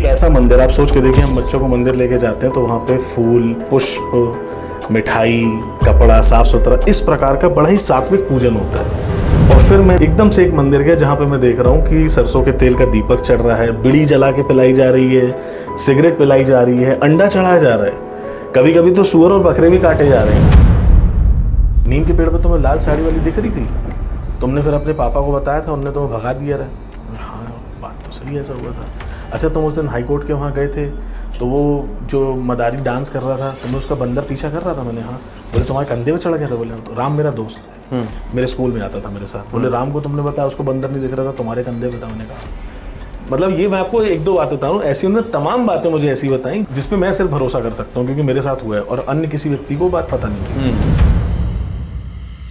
एक ऐसा मंदिर, आप सोच के देखिए, हम बच्चों को मंदिर लेके जाते हैं तो वहाँ पे फूल, पुष्प, मिठाई, कपड़ा, साफ सुथरा, इस प्रकार का बड़ा ही सात्विक पूजन होता है। और फिर मैं एकदम से एक मंदिर गया जहाँ पे मैं देख रहा हूँ कि सरसों के तेल का दीपक चढ़ रहा है, बीड़ी जला के पिलाई जा रही है, सिगरेट पिलाई जा रही है, अंडा चढ़ाया जा रहा है, कभी कभी तो सूअर और बकरे भी काटे जा रहे हैं। नीम के पेड़ पर तुम्हें लाल साड़ी वाली दिख रही थी, तुमने फिर अपने पापा को बताया था, उन्होंने तुम्हें भगा दिया रहा। हाँ, बात तो सही ऐसा हुआ था। अच्छा, तुम उस दिन हाई कोर्ट के वहाँ गए थे तो वो जो मदारी डांस कर रहा था, तुम्हें उसका बंदर पीछा कर रहा था। मैंने हाँ, बोले तुम्हारे कंधे पे चढ़ गया था। बोले तो राम मेरा दोस्त है, मेरे स्कूल में आता था मेरे साथ। बोले राम को तुमने बताया, उसको बंदर नहीं दिख रहा था, तुम्हारे कंधे पे था। मैंने कहा मतलब ये मैं आपको एक दो बातें बता रहा हूँ, ऐसी उन्होंने तमाम बातें मुझे ऐसी बताई जिसपे मैं सिर्फ भरोसा कर सकता हूँ क्योंकि मेरे साथ हुआ है और अन्य किसी व्यक्ति को बात पता नहीं।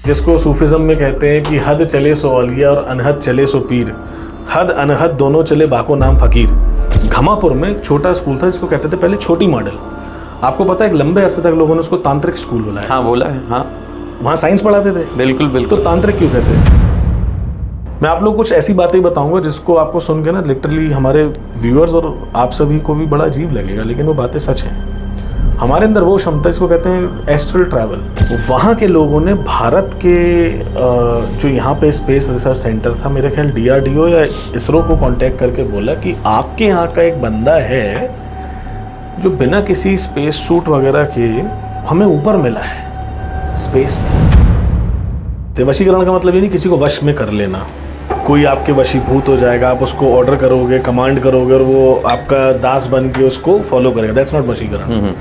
जिसको सूफिज्म में कहते हैं कि हद चले सो औलिया और अनहद चले सो पीर, हद अनहद दोनों चले बाको नाम फकीर। घमापुर में एक छोटा स्कूल था जिसको कहते थे पहले छोटी मॉडल। आपको पता है एक लंबे अरसे तक लोगों ने उसको तांत्रिक स्कूल बुलाया। हाँ, बोला है। हाँ, वहाँ साइंस पढ़ाते थे। बिल्कुल बिल्कुल। तो तांत्रिक क्यों कहते हैं? मैं आप लोग कुछ ऐसी बातें बताऊंगा जिसको आपको सुन के ना लिटरली हमारे व्यूअर्स और आप सभी को भी बड़ा अजीब लगेगा, लेकिन वो बातें सच हैं। हमारे अंदर वो क्षमता, इसको कहते हैं एस्ट्रल ट्रैवल। वहाँ के लोगों ने भारत के जो यहाँ पे स्पेस रिसर्च सेंटर था, मेरे ख्याल DRDO या इसरो को कांटेक्ट करके बोला कि आपके यहाँ का एक बंदा है जो बिना किसी स्पेस सूट वगैरह के हमें ऊपर मिला है स्पेस में। तो वशीकरण का मतलब ये नहीं किसी को वश में कर लेना, कोई आपके वशीभूत हो जाएगा, आप उसको ऑर्डर करोगे, कमांड करोगे और वो आपका दास बन के उसको फॉलो करेगा। That's not वशीकरण।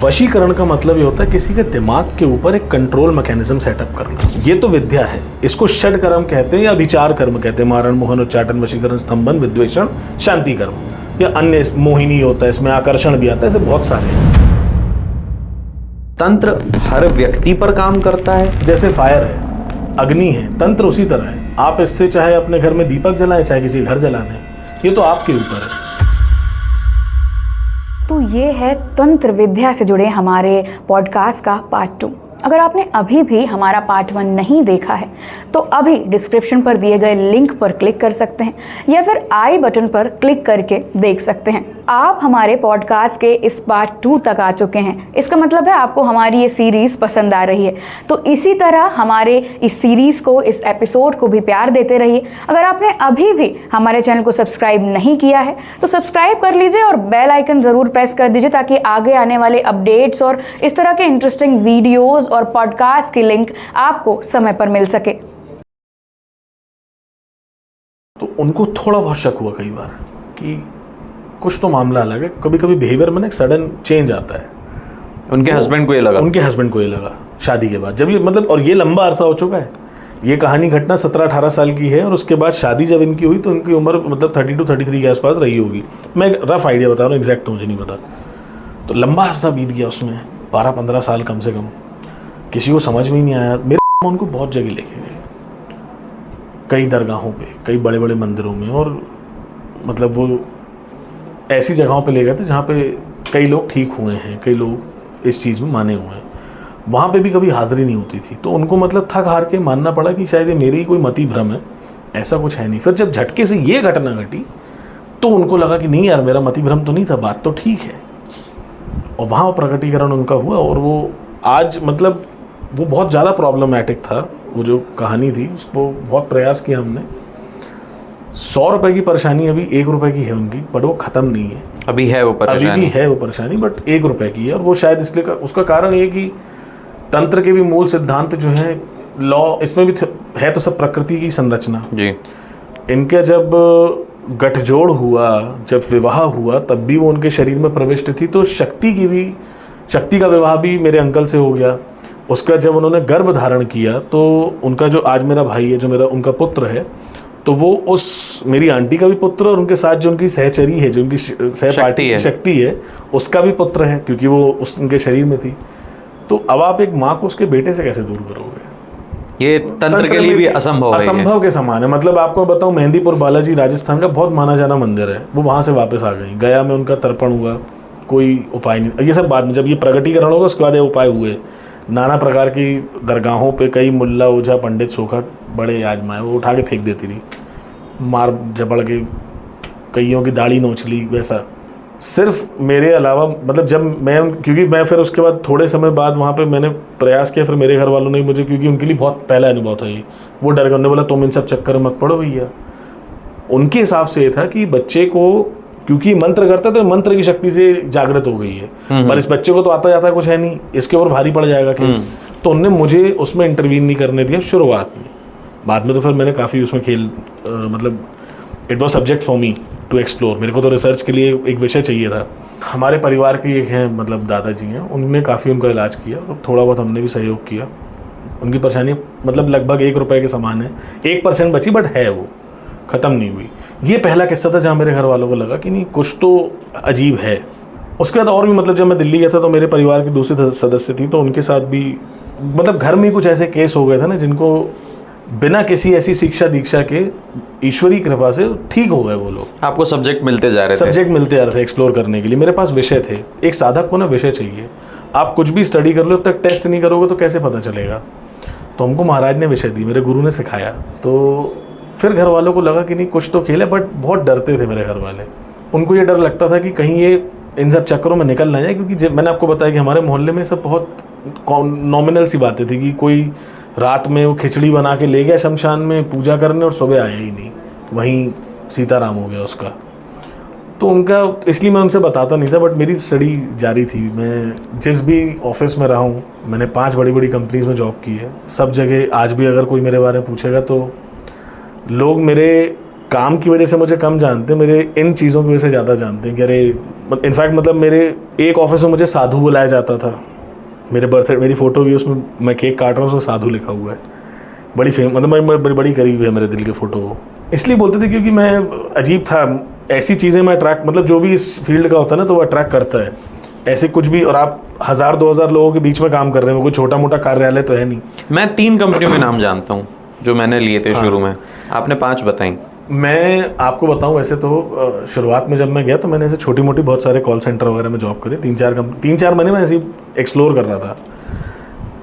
वशीकरण का मतलब ये होता है किसी के दिमाग के ऊपर एक कंट्रोल मैकेनिज्म सेटअप करना। ये तो विद्या है, इसको षड कर्म कहते हैं या विचार कर्म कहते हैं। मारण, मोहन, उच्चाटन, वशीकरण, स्तंभन, विद्वेषण, शांति कर्म या अन्य मोहिनी होता है, इसमें आकर्षण भी आता है, ऐसे बहुत सारे हैं। तंत्र हर व्यक्ति पर काम करता है। जैसे फायर है, अग्नि है, तंत्र उसी तरह है। आप इससे चाहे अपने घर में दीपक जलाएं, चाहे किसी घर जला दें, ये तो आपके ऊपर है। तो ये है तंत्र विद्या से जुड़े हमारे पॉडकास्ट का पार्ट 2। अगर आपने अभी भी हमारा पार्ट 1 नहीं देखा है तो अभी डिस्क्रिप्शन पर दिए गए लिंक पर क्लिक कर सकते हैं या फिर आई बटन पर क्लिक करके देख सकते हैं। आप हमारे पॉडकास्ट के इस पार्ट 2 तक आ चुके हैं, इसका मतलब है आपको हमारी ये सीरीज़ पसंद आ रही है। तो इसी तरह हमारे इस सीरीज़ को, इस एपिसोड को भी प्यार देते रहिए। अगर आपने अभी भी हमारे चैनल को सब्सक्राइब नहीं किया है तो सब्सक्राइब कर लीजिए और बेल आइकन ज़रूर प्रेस कर दीजिए ताकि आगे आने वाले अपडेट्स और इस तरह के इंटरेस्टिंग वीडियोज़ और पॉडकास्ट की लिंक आपको समय पर मिल सके। तो उनको थोड़ा बहुत शक हुआ कई बार कि कुछ तो मामला अलग है। कभी कभी बिहेवियर में ना एक सडन चेंज आता है। उनके हस्बैंड को ये लगा शादी के बाद, जब ये मतलब, और ये लंबा अरसा हो चुका है। ये कहानी घटना 17-18 साल की है और उसके बाद शादी जब इनकी हुई तो इनकी उम्र मतलब 32-33 के आसपास रही होगी। मैं एक रफ आइडिया बता रहा हूँ, एग्जैक्ट मुझे नहीं पता। तो लंबा अरसा बीत गया उसमें, 12-15 साल कम से कम। किसी को समझ में ही नहीं आया। मेरे उनको बहुत जगह लेके गए, कई दरगाहों पे, कई बड़े बड़े मंदिरों में, और मतलब वो ऐसी जगहों पे ले गए थे जहाँ पे कई लोग ठीक हुए हैं, कई लोग इस चीज़ में माने हुए हैं। वहाँ पे भी कभी हाज़िरी नहीं होती थी। तो उनको मतलब थक हार के मानना पड़ा कि शायद ये मेरी कोई मति भ्रम है, ऐसा कुछ है नहीं। फिर जब झटके से ये घटना घटी तो उनको लगा कि नहीं यार, मेरा मति भ्रम तो नहीं था, बात तो ठीक है। और वहाँ प्रकटीकरण उनका हुआ और वो आज मतलब वो बहुत ज़्यादा प्रॉब्लमैटिक था। वो जो कहानी थी उसको बहुत प्रयास किया हमने। 100 रुपए की परेशानी अभी 1 रुपए की है उनकी, बट वो ख़त्म नहीं है। अभी है वो परेशानी, अभी भी है वो परेशानी, बट 1 रुपए की है। और वो शायद इसलिए उसका कारण ये कि तंत्र के भी मूल सिद्धांत जो है, लॉ इसमें भी है तो सब प्रकृति की संरचना जी। इनका जब गठजोड़ हुआ, जब विवाह हुआ, तब भी वो उनके शरीर में प्रविष्ट थी। तो शक्ति का विवाह भी मेरे अंकल से हो गया। उसका जब उन्होंने गर्भ धारण किया तो उनका जो आज मेरा भाई है, जो उनका पुत्र है, तो वो उस मेरी आंटी का भी पुत्र और उनके साथ जो उनकी सहचरी है, जो उनकी सहपाठी की शक्ति है, उसका भी पुत्र है, क्योंकि वो उनके शरीर में थी। तो अब आप एक माँ को उसके बेटे से कैसे दूर करोगे? ये तंत्र के लिए भी असंभव के समान है। मतलब आपको बताऊं, मेहंदीपुर बालाजी राजस्थान का बहुत माना जाना मंदिर है, वो वहाँ से वापस आ गई। गया में उनका तर्पण हुआ, कोई उपाय नहीं। ये सब बाद में जब ये प्रगटीकरण होगा उसके बाद ये उपाय हुए। नाना प्रकार की दरगाहों पे कई मुल्ला, ओझा, पंडित, सोखा बड़े आजमाए, वो उठा के फेंक देती रही, मार झपड़ के कईयों की दाढ़ी नोच ली, वैसा। सिर्फ मेरे अलावा मतलब जब मैं, क्योंकि मैं फिर उसके बाद थोड़े समय बाद वहाँ पे मैंने प्रयास किया, फिर मेरे घर वालों ने मुझे, क्योंकि उनके लिए बहुत पहला अनुभव था ये, वो डर गए, उन्होंने बोला तुम इन सब चक्कर में मत पड़ो भैया। उनके हिसाब से ये था कि बच्चे को, क्योंकि मंत्र करता है तो मंत्र की शक्ति से जागृत हो गई है, पर इस बच्चे को तो आता जाता कुछ है नहीं, इसके ऊपर भारी पड़ जाएगा केस। तो उनने मुझे उसमें इंटरवीन नहीं करने दिया शुरुआत में। बाद में तो फिर मैंने काफ़ी उसमें मतलब it was subject for me to explore. मेरे को तो रिसर्च के लिए एक विषय चाहिए था। हमारे परिवार के एक हैं, मतलब दादाजी हैं, उन्होंने काफ़ी उनका इलाज किया और थोड़ा बहुत हमने भी सहयोग किया। उनकी परेशानी मतलब लगभग 1 रुपये के समान है, 1% बची, बट है वो ख़त्म नहीं हुई। ये पहला किस्सा था जहाँ मेरे घर वालों को लगा कि नहीं कुछ तो अजीब है। उसके बाद और भी, मतलब जब मैं दिल्ली गया था तो मेरे परिवार की दूसरी सदस्य थी, तो उनके साथ भी मतलब घर में कुछ ऐसे केस हो गए थे ना जिनको बिना किसी ऐसी शिक्षा दीक्षा के ईश्वरी कृपा से ठीक हो गए वो लोग। आपको सब्जेक्ट मिलते जा रहे थे? सब्जेक्ट मिलते जा रहे थे एक्सप्लोर करने के लिए। मेरे पास विषय थे। एक साधक को ना विषय चाहिए। आप कुछ भी स्टडी कर लो, जब तक टेस्ट नहीं करोगे तो कैसे पता चलेगा। तो हमको महाराज ने विषय दी, मेरे गुरु ने सिखाया। तो फिर घर वालों को लगा कि नहीं कुछ तो खेल है, बट बहुत डरते थे मेरे घर वाले। उनको ये डर लगता था कि कहीं ये इन सब चक्करों में निकल ना जाए, क्योंकि मैंने आपको बताया कि हमारे मोहल्ले में सब बहुत नॉमिनल सी बातें थी कि कोई रात में वो खिचड़ी बना के ले गया शमशान में पूजा करने और सुबह आया ही नहीं, वहीं सीताराम हो गया उसका। तो उनका, इसलिए मैं उनसे बताता नहीं था, बट मेरी स्टडी जारी थी। मैं जिस भी ऑफिस में रहा हूँ, मैंने 5 बड़ी बड़ी कंपनीज में जॉब की है। सब जगह आज भी अगर कोई मेरे बारे में पूछेगा तो लोग मेरे काम की वजह से मुझे कम जानते हैं, मेरे इन चीज़ों की वजह से ज़्यादा जानते हैं कि अरे, इनफैक्ट मतलब मेरे एक ऑफिस में मुझे साधु बुलाया जाता था। मेरे बर्थडे, मेरी फ़ोटो भी उसमें, मैं केक काट रहा हूँ, उसमें साधु लिखा हुआ है। बड़ी मतलब बड़ी करीब है मेरे दिल के फ़ोटो वो। इसलिए बोलते थे क्योंकि मैं अजीब था। ऐसी चीज़ें मैं अट्रैक्ट, मतलब जो भी इस फील्ड का होता है ना, तो वो अट्रैक्ट करता है। ऐसे कुछ भी, और आप 1000-2000 लोगों के बीच में काम कर रहे हैं, कोई छोटा मोटा कार्यालय तो है नहीं। मैं 3 कंपनियों के नाम जानता हूँ जो मैंने लिए थे शुरू में, आपने 5 बताई। मैं आपको बताऊं, वैसे तो शुरुआत में जब मैं गया तो मैंने ऐसे छोटी मोटी बहुत सारे कॉल सेंटर वगैरह में जॉब करी। 3-4 महीने में ऐसे एक्सप्लोर कर रहा था,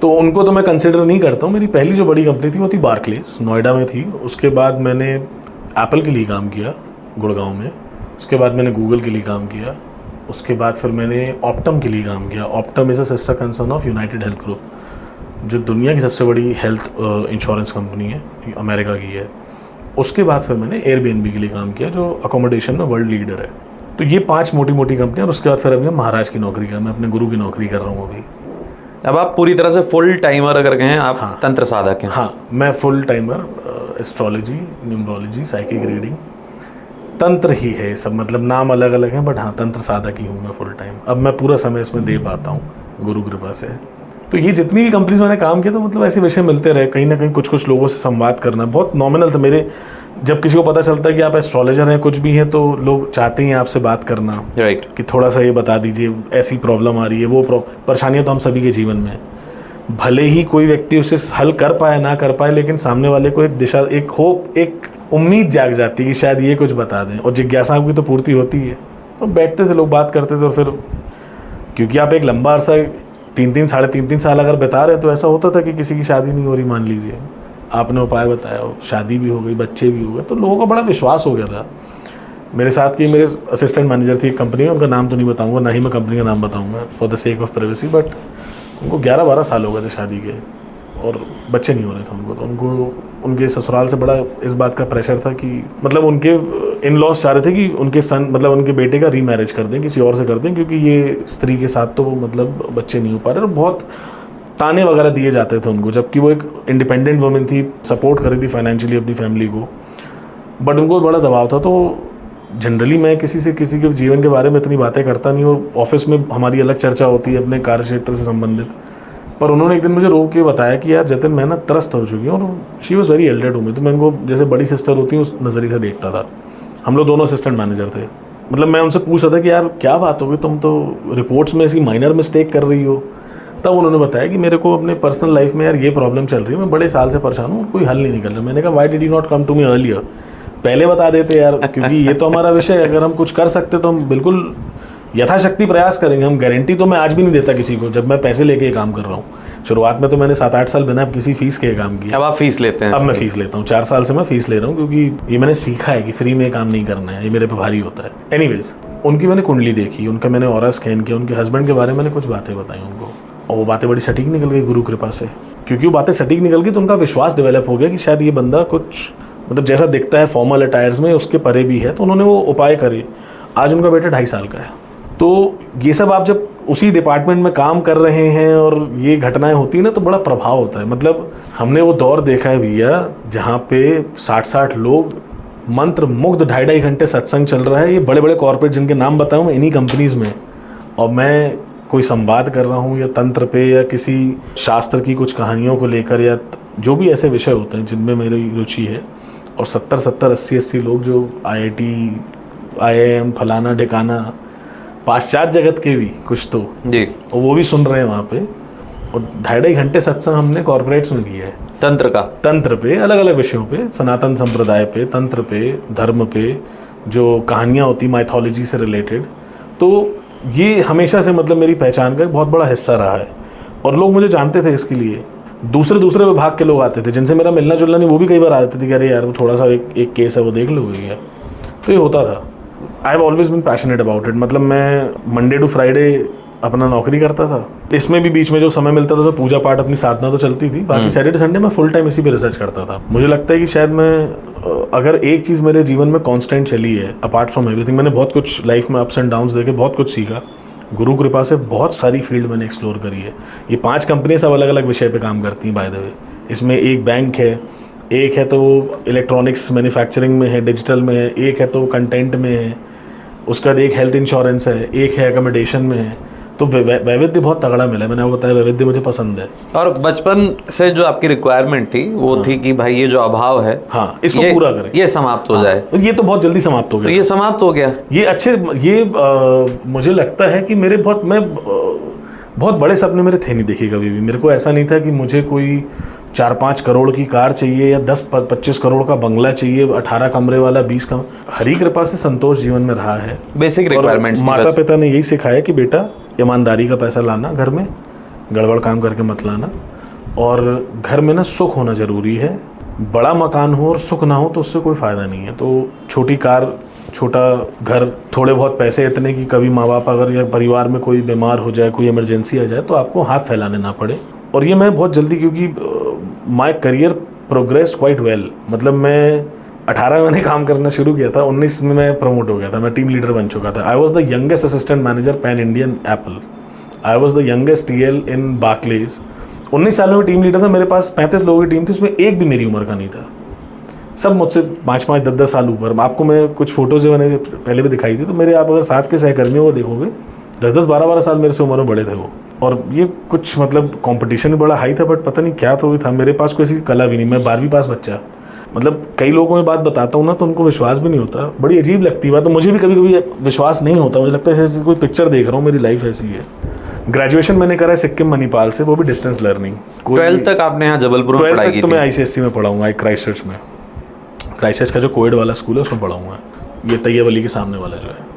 तो उनको तो मैं कंसिडर नहीं करता हूँ। मेरी पहली जो बड़ी कंपनी थी वो थी बार्कलेस, नोएडा में थी। उसके बाद मैंने एप्पल के लिए काम किया गुड़गांव में। उसके बाद मैंने गूगल के लिए काम किया। उसके बाद फिर मैंने ऑप्टम के लिए काम किया। Optum is a sister concern of United health group, जो दुनिया की सबसे बड़ी हेल्थ इंश्योरेंस कंपनी है, अमेरिका की है। उसके बाद फिर मैंने एयरबीएनबी के लिए काम किया, जो अकोमोडेशन में वर्ल्ड लीडर है। तो ये 5 मोटी मोटी कंपनियाँ। और उसके बाद फिर अभी मैं महाराज की नौकरी कर, मैं अपने गुरु की नौकरी कर रहा हूँ अभी। अब आप पूरी तरह से फुल टाइमर अगर कहें, आप हाँ, तंत्र साधक हैं? हाँ, मैं full timer. Astrology, numerology, psychic reading, तंत्र ही है सब, मतलब नाम अलग अलग हैं, बट हाँ तंत्र साधक ही हूँ मैं फुल टाइम। अब मैं पूरा समय इसमें दे पाता हूँ गुरु कृपा से। तो ये जितनी भी कंपनीज मैंने काम किया, तो मतलब ऐसे विषय मिलते रहे। कहीं ना कहीं कुछ लोगों से संवाद करना बहुत नॉमिनल था मेरे। जब किसी को पता चलता है कि आप एस्ट्रोलॉजर हैं, कुछ भी हैं, तो लोग चाहते हैं आपसे बात करना, राइट, कि थोड़ा सा ये बता दीजिए, ऐसी प्रॉब्लम आ रही है, वो परेशानियाँ तो हम सभी के जीवन में है। भले ही कोई व्यक्ति उसे हल कर पाए ना कर पाए, लेकिन सामने वाले को एक दिशा, एक होप, एक उम्मीद जाग जाती है कि शायद ये कुछ बता दें, और जिज्ञासा की तो पूर्ति होती है। तो बैठते थे लोग, बात करते थे। और फिर क्योंकि आप एक लंबा अरसा 3-3 साढ़े 3-3 साल अगर बिता रहे हैं, तो ऐसा होता था कि किसी की शादी नहीं हो रही, मान लीजिए, आपने उपाय बताया, शादी भी हो गई, बच्चे भी हो गए, तो लोगों का बड़ा विश्वास हो गया था। मेरे साथ की मेरे असिस्टेंट मैनेजर थी एक कंपनी में, उनका नाम तो नहीं बताऊंगा, ना ही मैं कंपनी का नाम बताऊंगा for the sake of privacy, but उनको 11-12 साल हो गए थे शादी के, और बच्चे नहीं हो रहे थे उनको। तो उनको उनके ससुराल से बड़ा इस बात का प्रेशर था कि मतलब उनके इन लॉज चाह रहे थे कि उनके सन, मतलब उनके बेटे का रीमैरिज कर दें, किसी और से कर दें, क्योंकि ये स्त्री के साथ तो वो मतलब बच्चे नहीं हो पा रहे। और बहुत ताने वगैरह दिए जाते थे उनको, जबकि वो एक इंडिपेंडेंट वुमेन थी, सपोर्ट कर रही थी फाइनेंशियली अपनी फैमिली को, बट उनको बड़ा दबाव था। तो जनरली मैं किसी के जीवन के बारे में इतनी बातें करता नहीं, और ऑफिस में हमारी अलग चर्चा होती है अपने कार्य क्षेत्र से संबंधित। पर उन्होंने एक दिन मुझे रोक के बताया कि यार जतिन, मैं ना त्रस्त हो चुकी हूँ, और she was very elder to me. तो मैं उनको जैसे बड़ी सिस्टर होती है उस नज़रिए से देखता था। हम लोग दोनों असिस्टेंट मैनेजर थे। मतलब मैं उनसे पूछ रहा था कि यार क्या बात होगी, तुम तो रिपोर्ट्स में ऐसी माइनर मिस्टेक कर रही हो। तब उन्होंने बताया कि मेरे को अपने पर्सनल लाइफ में यार ये प्रॉब्लम चल रही है, मैं बड़े साल से परेशान हूँ, कोई हल नहीं निकल रहा। मैंने कहा why did you not come to me earlier, पहले बता देते यार, क्योंकि ये तो हमारा विषय है। अगर हम कुछ कर सकते तो हम बिल्कुल यथाशक्ति प्रयास करेंगे। हम गारंटी तो मैं आज भी नहीं देता किसी को, जब मैं पैसे लेके काम कर रहा हूँ, शुरुआत में तो मैंने 7-8 साल बिना किसी फीस के काम किया। अब आप फीस लेते हैं? अब मैं फीस लेता हूँ, 4 साल से मैं फीस ले रहा हूँ, क्योंकि ये मैंने सीखा है कि फ्री में काम नहीं करना है, ये मेरे पे भारी होता है। एनीवेज, उनकी मैंने कुंडली देखी, उनका मैंने ऑरा स्कैन किया, उनके हस्बैंड के बारे में मैंने कुछ बातें बताई उनको, और वो बातें बड़ी सटीक निकल गई गुरु कृपा से। क्योंकि वो बातें सटीक निकल गई तो उनका विश्वास डेवलप हो गया कि शायद ये बंदा कुछ मतलब जैसा दिखता है फॉर्मल अटायर्स में उसके परे भी है। तो उन्होंने वो उपाय करे। आज उनका बेटा 2.5 साल का है। तो ये सब आप जब उसी डिपार्टमेंट में काम कर रहे हैं और ये घटनाएं होती है ना, तो बड़ा प्रभाव होता है। मतलब हमने वो दौर देखा है भैया जहाँ पे 60-60 लोग मंत्र मुग्ध 2.5 घंटे सत्संग चल रहा है। ये बड़े बड़े कॉर्पोरेट जिनके नाम बताऊँ मैं, इन्हीं कंपनीज़ में, और मैं कोई संवाद कर रहा हूँ या तंत्र पे या किसी शास्त्र की कुछ कहानियों को लेकर या जो भी ऐसे विषय होते हैं जिनमें मेरी रुचि है, और 70-70, 80-80 लोग जो IIT, IIM, फलाना ढिकाना, पाश्चात्य जगत के भी कुछ तो जी, और वो भी सुन रहे हैं वहाँ पे। और 2.5 घंटे सत्संग हमने कॉर्पोरेट्स में किया है तंत्र पे, अलग अलग विषयों पे, सनातन संप्रदाय पे, तंत्र पे, धर्म पे, जो कहानियाँ होती माइथोलॉजी से रिलेटेड। तो ये हमेशा से मतलब मेरी पहचान का एक बहुत बड़ा हिस्सा रहा है, और लोग मुझे जानते थे इसके लिए। दूसरे विभाग के लोग आते थे जिनसे मेरा मिलना जुलना नहीं, वो भी कई बार आते थे कि अरे यार वो थोड़ा सा एक केस है वो देख लो गया। तो ये होता था। I have always been passionate about it. मतलब मैं मंडे टू फ्राइडे अपना नौकरी करता था, इसमें भी बीच में जो समय मिलता था तो पूजा पाठ अपनी साधना तो चलती थी, बाकी सैटरडे संडे मैं फुल टाइम इसी पे रिसर्च करता था। मुझे लगता है कि शायद मैं अगर एक चीज़ मेरे जीवन में कांस्टेंट चली है अपार्ट फ्रॉम एवरीथिंग, मैंने बहुत कुछ लाइफ में अप्स एंड डाउन्स देखे, बहुत कुछ सीखा। गुरु कृपा से बहुत सारी फील्ड मैंने एक्सप्लोर करी है। ये 5 कंपनी सब अलग अलग विषय पे काम करती हैं बाय द वे। इसमें एक बैंक है, एक है तो वो इलेक्ट्रॉनिक्स मैन्युफैक्चरिंग में है, डिजिटल में है, एक है तो कंटेंट में है, उसका बाद एक हेल्थ इंश्योरेंस है, एक है एकोमोडेशन में है। तो वैविध्य बहुत तगड़ा मिला। मैंने आपको बताया वैविध्य मुझे पसंद है। और बचपन से जो आपकी रिक्वायरमेंट थी वो थी कि भाई ये जो अभाव है, हाँ, इसको पूरा करें, ये समाप्त हो जाए। ये तो बहुत जल्दी समाप्त हो गया। तो ये समाप्त हो गया। मुझे लगता है कि मेरे बहुत बड़े सपने मेरे थे नहीं देखिए कभी भी। मेरे को ऐसा नहीं था कि मुझे कोई 4-5 करोड़ की कार चाहिए या 10-25 करोड़ का बंगला चाहिए, 18 कमरे वाला, 20 कमरे। हरी कृपा से संतोष जीवन में रहा है। Basic requirements. माता पिता ने यही सिखाया कि बेटा ईमानदारी का पैसा लाना, घर में गड़बड़ काम करके मत लाना, और घर में ना सुख होना ज़रूरी है। बड़ा मकान हो और सुख ना हो तो उससे कोई फ़ायदा नहीं है। तो छोटी कार, छोटा घर, थोड़े बहुत पैसे इतने कि कभी माँ बाप अगर या परिवार में कोई बीमार हो जाए, कोई इमरजेंसी आ जाए तो आपको हाथ फैलाने ना पड़े। और ये मैं बहुत जल्दी, क्योंकि my career progressed quite well. मतलब मैं 18 में मैंने काम करना शुरू किया था, 19 में मैं प्रमोट हो गया था, मैं टीम लीडर बन चुका था। I was the youngest assistant manager pan Indian Apple. I was the youngest TL in Barclays. 19 साल में टीम लीडर था। मेरे पास 35 लोगों की टीम थी, उसमें एक भी मेरी उम्र का नहीं था। सब मुझसे 5-5, 10-10 साल ऊपर। आपको मैं कुछ फोटोज जो मैंने पहले भी दिखाई थी, तो मेरे आप अगर साथ के सहकर्मियों को देखोगे 10-10, 12-12 साल मेरे से उम्र में बड़े थे वो। और ये कुछ मतलब कंपटीशन भी बड़ा हाई था, बट पता नहीं क्या तो भी था। मेरे पास कोई ऐसी कला भी नहीं। मैं 12वीं पास बच्चा। मतलब कई लोगों को मैं बात बताता हूँ ना तो उनको विश्वास भी नहीं होता, बड़ी अजीब लगती है बात। तो मुझे भी कभी कभी विश्वास नहीं होता। मुझे लगता है जैसे कोई पिक्चर देख रहा हूँ, मेरी लाइफ ऐसी है। ग्रेजुएशन मैंने करा है सिक्किम मणिपाल से, वो भी डिस्टेंस लर्निंग। 12th तक आपने यहाँ जबलपुर में पढ़ाई की थी? तो मैं ICSC में पढ़ाऊँगा, क्राइस्ट चर्च में। क्राइस्ट चर्च का जो कोविड वाला स्कूल है उसमें पढ़ाऊँगा, ये तैयब अली के सामने वाला जो है।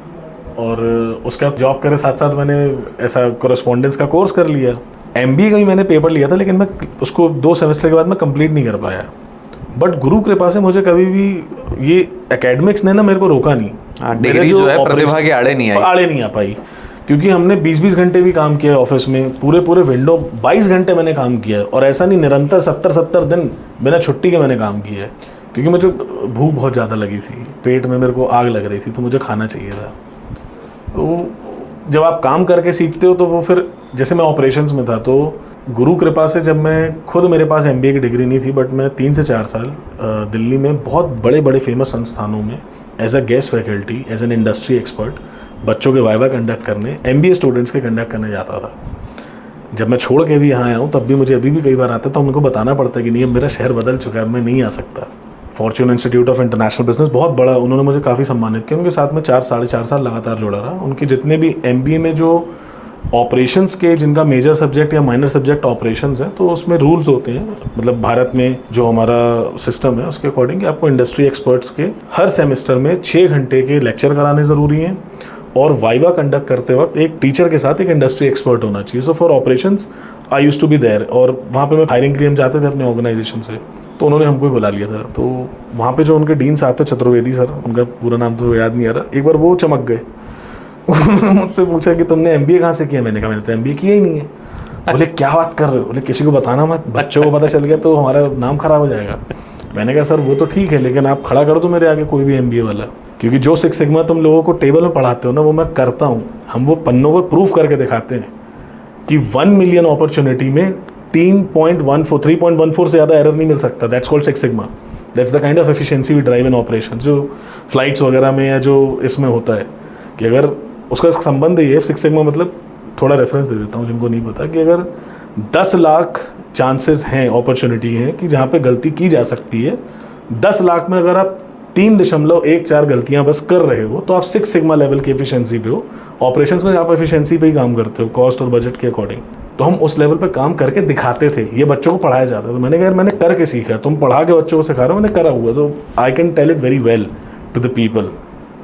और उसके बाद जॉब करे साथ साथ मैंने ऐसा कोरेस्पोंडेंस का कोर्स कर लिया। MBA का भी मैंने पेपर लिया था, लेकिन मैं उसको 2 सेमेस्टर के बाद मैं कंप्लीट नहीं कर पाया। बट गुरु कृपा से मुझे कभी भी ये एकेडमिक्स ने ना मेरे को रोका नहीं। डिग्री जो है प्रतिभा के आड़े नहीं आ पाई, क्योंकि हमने 20-20 घंटे भी काम किया ऑफिस में। पूरे विंडो 22 घंटे मैंने काम किया, और ऐसा नहीं, निरंतर 70-70 दिन बिना छुट्टी के मैंने काम किया है। क्योंकि मुझे भूख बहुत ज़्यादा लगी थी, पेट में मेरे को आग लग रही थी, तो मुझे खाना चाहिए था। तो जब आप काम करके सीखते हो तो वो फिर, जैसे मैं ऑपरेशंस में था, तो गुरु कृपा से जब मैं खुद, मेरे पास MBA की डिग्री नहीं थी, बट मैं 3 से 4 साल दिल्ली में बहुत बड़े फेमस संस्थानों में as a guest faculty, as an industry expert बच्चों के वाइवा कंडक्ट करने, MBA स्टूडेंट्स के कंडक्ट करने जाता था। जब मैं छोड़ के भी यहाँ आया हूँ तब भी मुझे अभी भी कई बार आता था, उनको बताना पड़ता है कि नहीं, अब मेरा शहर बदल चुका है, मैं नहीं आ सकता। Fortune institute of international business बहुत बड़ा, उन्होंने मुझे काफ़ी सम्मानित किया। उनके साथ में 4-4.5 साल लगातार जुड़ा रहा। उनके जितने भी MBA में जो ऑपरेशंस के, जिनका मेजर सब्जेक्ट या माइनर सब्जेक्ट ऑपरेशंस है, तो उसमें रूल्स होते हैं। मतलब भारत में जो हमारा सिस्टम है उसके अकॉर्डिंग आपको इंडस्ट्री एक्सपर्ट्स के हर सेमेस्टर में 6 घंटे के लेक्चर कराने ज़रूरी हैं, और वाइवा कंडक्ट करते वक्त एक टीचर के साथ एक इंडस्ट्री एक्सपर्ट होना चाहिए. So for operations I used to be there. और वहाँ पे मैं हायरिंग के लिए हम जाते थे अपने ऑर्गेनाइजेशन से, तो उन्होंने हमको ही बुला लिया था. तो वहाँ पे जो उनके डीन साहब थे, चतुर्वेदी सर, उनका पूरा नाम तो याद नहीं आ रहा, एक बार वो चमक गए. उन्होंने मुझसे पूछा कि तुमने MBA कहाँ से किया. मैंने कहा मैंने तो MBA किया ही नहीं है. बोले क्या बात कर रहे हो. बोले किसी को बताना मत, बच्चों को पता चल गया तो हमारा नाम खराब हो जाएगा. मैंने कहा सर वो तो ठीक है, लेकिन आप खड़ा कर दो मेरे आगे कोई भी MBA वाला, क्योंकि जो 6 सिग्मा तुम लोगों को टेबल में पढ़ाते हो ना, वो मैं करता हूँ. हम वो पन्नों पर प्रूफ करके दिखाते हैं कि 1 मिलियन अपॉर्चुनिटी में 3.14 से ज़्यादा एरर नहीं मिल सकता. That's called 6 sigma. That's the kind of efficiency we drive in operation. जो फ्लाइट्स वगैरह में या जो इसमें होता है कि अगर उसका संबंध ये है, 6 सिग्मा मतलब, थोड़ा रेफरेंस दे देता हूँ जिनको नहीं पता, कि अगर 10 लाख चांसेस हैं, अपॉर्चुनिटी हैं कि जहाँ पे गलती की जा सकती है, 10 लाख में अगर आप 3.14 गलतियाँ बस कर रहे हो तो आप 6 सिग्मा लेवल की एफिशिएंसी पे हो. ऑपरेशंस में आप एफिशिएंसी पे ही काम करते हो, कॉस्ट और बजट के अकॉर्डिंग. तो हम उस लेवल पे काम करके दिखाते थे. ये बच्चों को पढ़ाया जाता था. तो मैंने कहा यार मैंने करके सीखा, तुम पढ़ा के बच्चों को सिखा रहे हो, मैंने करा हुआ, तो I can tell it very well to the people.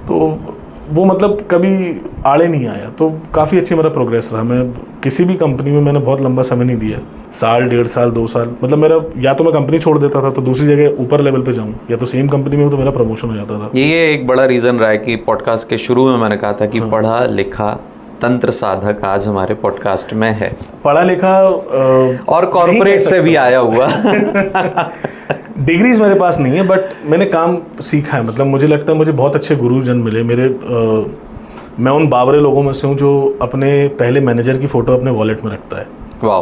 तो वो मतलब कभी आड़े नहीं आया. तो काफ़ी अच्छी मेरा प्रोग्रेस रहा. मैं किसी भी कंपनी में मैंने बहुत लंबा समय नहीं दिया, साल, 1.5 साल, 2 साल. मतलब मेरा या तो मैं कंपनी छोड़ देता था तो दूसरी जगह ऊपर लेवल पे जाऊँ, या तो सेम कंपनी में हूँ तो मेरा प्रमोशन हो जाता था. ये एक बड़ा रीज़न रहा है कि पॉडकास्ट के शुरू में मैंने कहा था कि पढ़ा लिखा तंत्र साधक आज हमारे पॉडकास्ट में है. पढ़ा लिखा और कॉर्पोरेट से भी आया हुआ. डिग्रीज मेरे पास नहीं है, बट मैंने काम सीखा है. मतलब मुझे लगता है मुझे बहुत अच्छे गुरुजन मिले मेरे. मैं उन बावरे लोगों में से हूँ जो अपने पहले मैनेजर की फ़ोटो अपने वॉलेट में रखता है. वाह.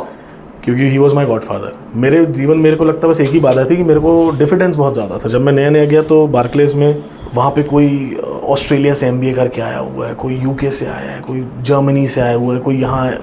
क्योंकि ही वॉज माई गॉडफादर. मेरे जीवन मेरे को लगता है बस एक ही बात थी कि मेरे को डिफिडेंस बहुत ज़्यादा था. जब मैं नया नया गया तो बार्कलेज में, वहाँ पे कोई ऑस्ट्रेलिया से MBA करके आया हुआ है, कोई UK से आया है, कोई जर्मनी से आया हुआ है, कोई यहाँ है.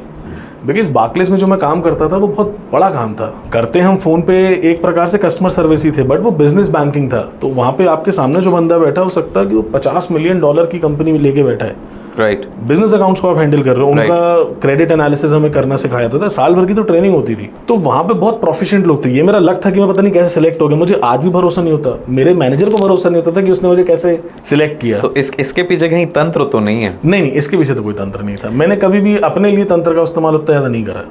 बिकॉज बार्कलेज में जो मैं काम करता था वो बहुत बड़ा काम था. करते हम फ़ोन पे एक प्रकार से कस्टमर सर्विस ही थे, बट वो बिजनेस बैंकिंग था. तो वहाँ पे आपके सामने जो बंदा बैठा हो सकता है कि वो $50 मिलियन की कंपनी में लेके बैठा है. राइट. बिजनेस अकाउंट्स को आप हैंडल कर रहे हो. उनका क्रेडिट एनालिसिस हमें करना सिखाया था. साल भर की तो ट्रेनिंग होती थी. तो वहाँ पे बहुत प्रोफिशिएंट लोग थे. ये मेरा लक था कि मैं पता नहीं कैसे सिलेक्ट हो गया. मुझे आज भी भरोसा नहीं होता, मेरे मैनेजर को भरोसा नहीं होता था कि उसने मुझे कैसे सिलेक्ट किया. तो इसके पीछे कहीं तंत्र तो नहीं है? नहीं, इसके पीछे तो कोई तंत्र नहीं था. मैंने कभी भी अपने लिए तंत्र का इस्तेमाल उतना ज़्यादा नहीं करा.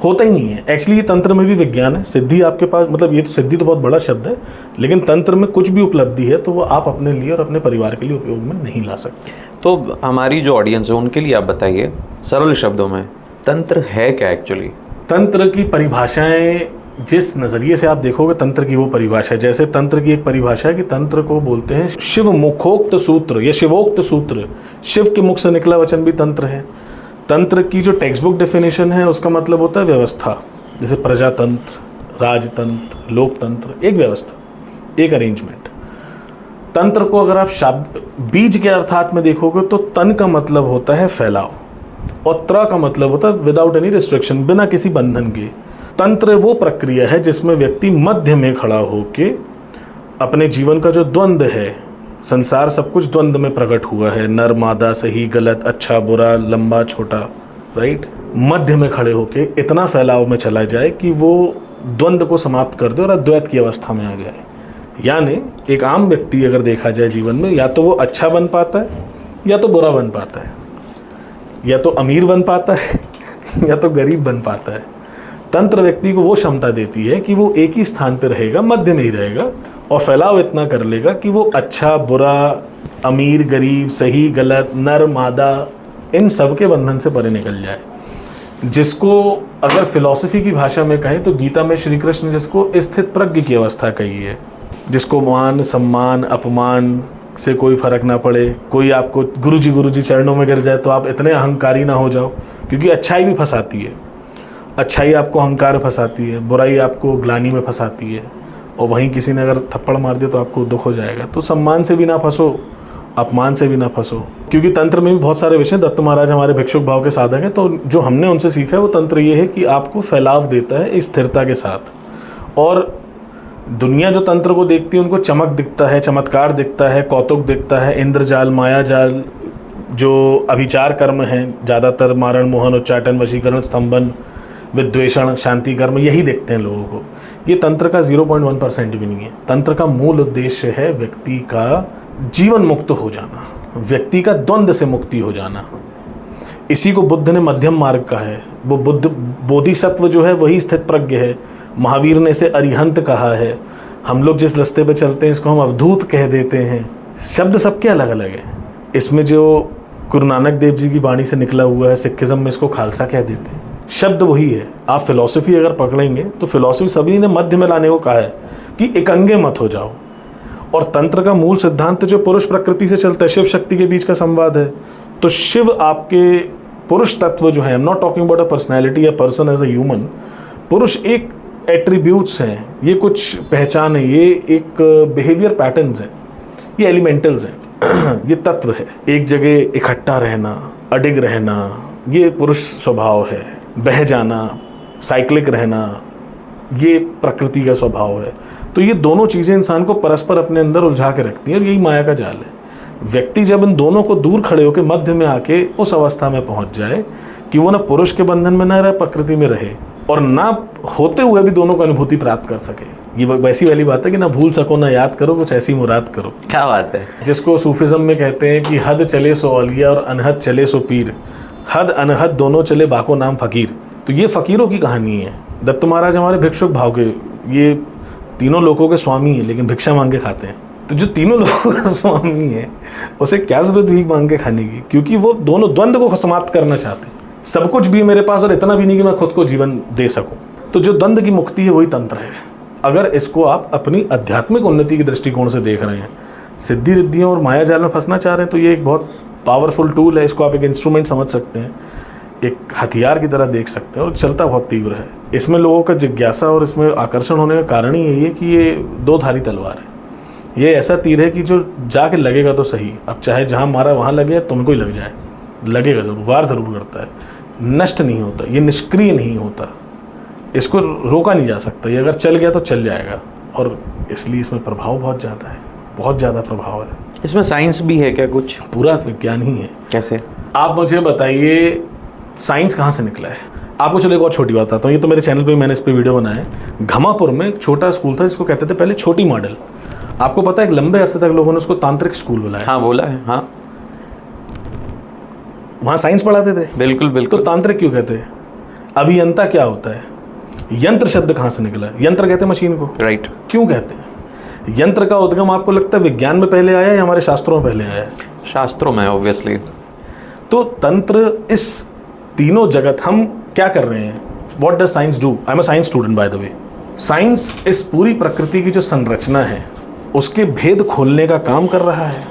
होता ही नहीं है. एक्चुअली ये तंत्र में भी विज्ञान है. सिद्धि आपके पास, मतलब ये तो सिद्धि तो बहुत बड़ा शब्द है, लेकिन तंत्र में कुछ भी उपलब्धि है तो वो आप अपने लिए और अपने परिवार के लिए उपयोग में नहीं ला सकते. तो हमारी जो ऑडियंस है उनके लिए आप बताइए सरल शब्दों में, तंत्र है क्या एक्चुअली? तंत्र की परिभाषाएं जिस नज़रिए से आप देखोगे, तंत्र की वो परिभाषा है. जैसे तंत्र की एक परिभाषा है कि तंत्र को बोलते हैं शिव मुखोक्त सूत्र या शिवोक्त सूत्र. शिव के मुख से निकला वचन भी तंत्र है. तंत्र की जो टेक्स्ट बुक डेफिनेशन है उसका मतलब होता है व्यवस्था. जैसे प्रजातंत्र, राजतंत्र, लोकतंत्र, एक व्यवस्था, एक अरेंजमेंट. तंत्र को अगर आप शब्द बीज के अर्थात में देखोगे तो तन का मतलब होता है फैलाव और त्र का मतलब होता है विदाउट एनी रिस्ट्रिक्शन, बिना किसी बंधन के. तंत्र वो प्रक्रिया है जिसमें व्यक्ति मध्य में खड़ा होके अपने जीवन का जो द्वंद्व है, संसार सब कुछ द्वंद्व में प्रकट हुआ है, नर मादा, सही गलत, अच्छा बुरा, लंबा छोटा, राइट, मध्य में खड़े होके इतना फैलाव में चला जाए कि वो द्वंद्व को समाप्त कर दे और अद्वैत की अवस्था में आ जाए. यानी एक आम व्यक्ति अगर देखा जाए जीवन में, या तो वो अच्छा बन पाता है या तो बुरा बन पाता है, या तो अमीर बन पाता है या तो गरीब बन पाता है. तंत्र व्यक्ति को वो क्षमता देती है कि वो एक ही स्थान पर रहेगा, मध्य में ही रहेगा और फैलाव इतना कर लेगा कि वो अच्छा बुरा, अमीर गरीब, सही गलत, नर मादा, इन सब के बंधन से परे निकल जाए. जिसको अगर फिलॉसफी की भाषा में कहें तो गीता में श्री कृष्ण ने जिसको स्थित प्रज्ञ की अवस्था कही है, जिसको मान सम्मान अपमान से कोई फर्क ना पड़े. कोई आपको गुरुजी चरणों में गिर जाए तो आप इतने अहंकारी ना हो जाओ, क्योंकि अच्छाई भी फंसाती है. अच्छाई आपको अहंकार में फंसाती है, बुराई आपको ग्लानि में फंसाती है, और वहीं किसी ने अगर थप्पड़ मार दिया तो आपको दुख हो जाएगा. तो सम्मान से भी ना फंसो, अपमान से भी ना फंसो. क्योंकि तंत्र में भी बहुत सारे विषय, दत्त महाराज हमारे भिक्षुक भाव के साधक हैं, तो जो हमने उनसे सीखा है वो तंत्र ये है कि आपको फैलाव देता है स्थिरता के साथ. और दुनिया जो तंत्र को देखती है उनको चमक दिखता है, चमत्कार दिखता है, कौतुक दिखता है, इंद्रजाल, मायाजाल, जो अभिचार कर्म हैं ज़्यादातर, मारण मोहन उच्चाटन वशीकरण स्तंभन विद्वेषण शांति कर्म, यही देखते हैं लोगों को. ये तंत्र का 0.1% भी नहीं है. तंत्र का मूल उद्देश्य है व्यक्ति का जीवन मुक्त हो जाना. व्यक्ति का द्वंद्व से मुक्ति हो जाना। इसी को बुद्ध ने मध्यम मार्ग कहा है। वो बुद्ध बोधिसत्व जो है वही स्थित प्रज्ञ है। महावीर ने इसे अरिहंत कहा है। हम लोग जिस रास्ते पे चलते हैं इसको हम अवधूत कह देते हैं। शब्द सबके अलग अलग हैं। इसमें जो गुरु नानक देव जी की वाणी से निकला हुआ है, सिखिज्म में इसको खालसा कह देते हैं। शब्द वही है। आप फिलॉसफी अगर पकड़ेंगे तो फिलॉसफी सभी ने मध्य में लाने को कहा है कि एकांगे मत हो जाओ। और तंत्र का मूल सिद्धांत जो पुरुष प्रकृति से चलता है, शिव शक्ति के बीच का संवाद है। तो शिव आपके पुरुष तत्व जो है, I am not talking about a personality या पर्सन एज अ ह्यूमन, पुरुष एक एट्रीब्यूट्स हैं, ये कुछ पहचान है, ये एक बिहेवियर पैटर्न्स हैं, ये एलिमेंटल्स हैं, ये तत्व है। एक जगह इकट्ठा रहना, अडिग रहना, ये पुरुष स्वभाव है। बह जाना, साइक्लिक रहना, ये प्रकृति का स्वभाव है। तो ये दोनों चीज़ें इंसान को परस्पर अपने अंदर उलझा के रखती हैं और यही माया का जाल है। व्यक्ति जब इन दोनों को दूर खड़े होकर मध्य में आके उस अवस्था में पहुंच जाए कि वो ना पुरुष के बंधन में ना रहे, प्रकृति में रहे, और ना होते हुए भी दोनों को अनुभूति प्राप्त कर सके। ये वैसी वाली बात है कि ना भूल सको ना याद करो, कुछ ऐसी मुराद करो। क्या बात है। जिसको सूफिज्म में कहते हैं कि हद चले सो औलिया और अनहद चले सो पीर, हद अनहद दोनों चले बाको नाम फकीर। तो ये फकीरों की कहानी है। दत्त महाराज हमारे भिक्षुक भाव के, ये तीनों लोगों के स्वामी हैं लेकिन भिक्षा मांग के खाते हैं। तो जो तीनों लोगों का स्वामी है उसे क्या जरूरत भीख मांग के खाने की, क्योंकि वो दोनों द्वंद्व को समाप्त करना चाहते हैं। सब कुछ भी है मेरे पास और इतना भी नहीं कि मैं खुद को जीवन दे सकूं। तो जो द्वंद्व की मुक्ति है वही तंत्र है। अगर इसको आप अपनी आध्यात्मिक उन्नति के दृष्टिकोण से देख रहे हैं, सिद्धि रिद्धियों और माया जाल में फंसना चाह रहे हैं, तो ये एक बहुत पावरफुल टूल है। इसको आप एक इंस्ट्रूमेंट समझ सकते हैं, एक हथियार की तरह देख सकते हैं, और चलता बहुत तीव्र है। इसमें लोगों का जिज्ञासा और इसमें आकर्षण होने का कारण ही यही है कि ये दो धारी तलवार है। ये ऐसा तीर है कि जो जाके लगेगा तो सही, अब चाहे जहाँ मारा वहाँ लगे, तुमको ही लग जाए, लगेगा जरूर, वार ज़रूर करता है, नष्ट नहीं होता, ये निष्क्रिय नहीं होता, इसको रोका नहीं जा सकता। ये अगर चल गया तो चल जाएगा, और इसलिए इसमें प्रभाव बहुत ज़्यादा है, बहुत ज़्यादा प्रभाव है। इसमें साइंस भी है क्या कुछ? पूरा विज्ञान ही है। कैसे? आप मुझे बताइए साइंस कहाँ से निकला है? आपको चलो एक और छोटी बात बताता हूँ। ये तो मेरे चैनल पे मैंने इस पर वीडियो बनाया है। घमापुर में एक छोटा स्कूल था जिसको कहते थे पहले छोटी मॉडल। आपको पता है एक लंबे अरसे तक लोगों ने उसको तांत्रिक स्कूल बुलाया। हाँ बोला है। हाँ, वहाँ साइंस पढ़ाते थे। बिल्कुल बिल्कुल। तो तांत्रिक क्यों कहते हैं? अभियंता क्या होता है? यंत्र शब्द कहाँ से निकला? यंत्र कहते हैं मशीन को। राइट। क्यों कहते हैं? यंत्र का उद्गम आपको लगता है विज्ञान में पहले आया है या हमारे शास्त्रों में पहले आया है? शास्त्रों में ऑब्वियसली। तो तंत्र, इस तीनों जगत, हम क्या कर रहे हैं? What does science do? I am a science student by the way. Science इस पूरी प्रकृति की जो संरचना है उसके भेद खोलने का काम कर रहा है,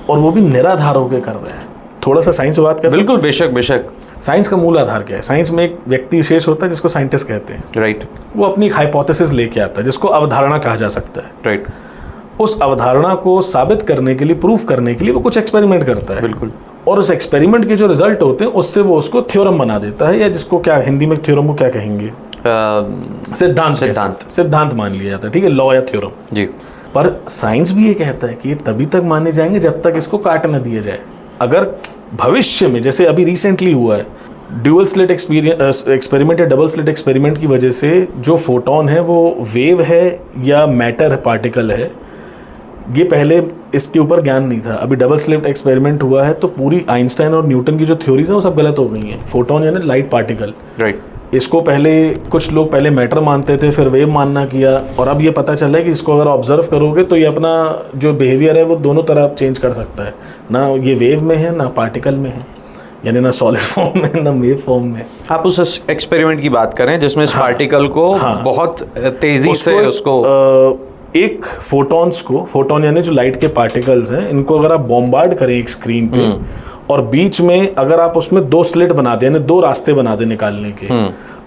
और वो भी निराधार होकर कर रहा है। थोड़ा सा साइंस में बात कर। बिल्कुल, बेशक बेशक। साइंस का मूल आधार क्या है? साइंस में एक व्यक्ति विशेष होता है जिसको साइंटिस्ट कहते हैं। राइट। वो अपनी एक हाइपोथेसिस लेके आता है जिसको अवधारणा कहा जा सकता है। राइट। उस अवधारणा को साबित करने के लिए, प्रूफ करने के लिए वो कुछ एक्सपेरिमेंट करता है। बिल्कुल। और उस एक्सपेरिमेंट के जो रिजल्ट होते हैं उससे वो उसको थ्योरम बना देता है, या जिसको क्या हिंदी में थ्योरम को क्या कहेंगे? सिद्धांत मान लिया जाता है। ठीक है, लॉ या थ्योरम जी। पर साइंस भी ये कहता है कि ये तभी तक माने जाएंगे जब तक इसको काट न दिया जाए। अगर भविष्य में, जैसे अभी रिसेंटली हुआ है ड्यूअल स्लिट एक्सपेरिमेंट या डबल स्लिट एक्सपेरिमेंट की वजह से जो फोटोन है वो वेव है या मैटर पार्टिकल है, ये पहले इसके ऊपर ज्ञान नहीं था। अभी डबल स्लिट एक्सपेरिमेंट हुआ है तो पूरी आइंस्टाइन और न्यूटन की जो थ्योरीज हैं वो सब गलत हो गई हैं। फोटोन यानी लाइट पार्टिकल। राइट। इसको पहले कुछ लोग पहले मैटर मानते थे, फिर वेव मानना किया, और अब ये पता चला है कि इसको अगर ऑब्जर्व करोगे तो ये अपना जो बिहेवियर है वो दोनों तरह चेंज कर सकता है। ना ये वेव में है ना पार्टिकल में है, यानी ना सॉलिड फॉर्म में ना वेव फॉर्म में। आप उस एक्सपेरिमेंट की बात करें जिसमें इस पार्टिकल को बहुत तेजी से उसको एक फोटॉन्स को, फोटोन यानी जो लाइट के पार्टिकल्स हैं, इनको अगर आप बॉम्बार्ड करें एक स्क्रीन पे, और बीच में अगर आप उसमें दो स्लिट बना दें, यानी दो रास्ते बना दें निकालने के,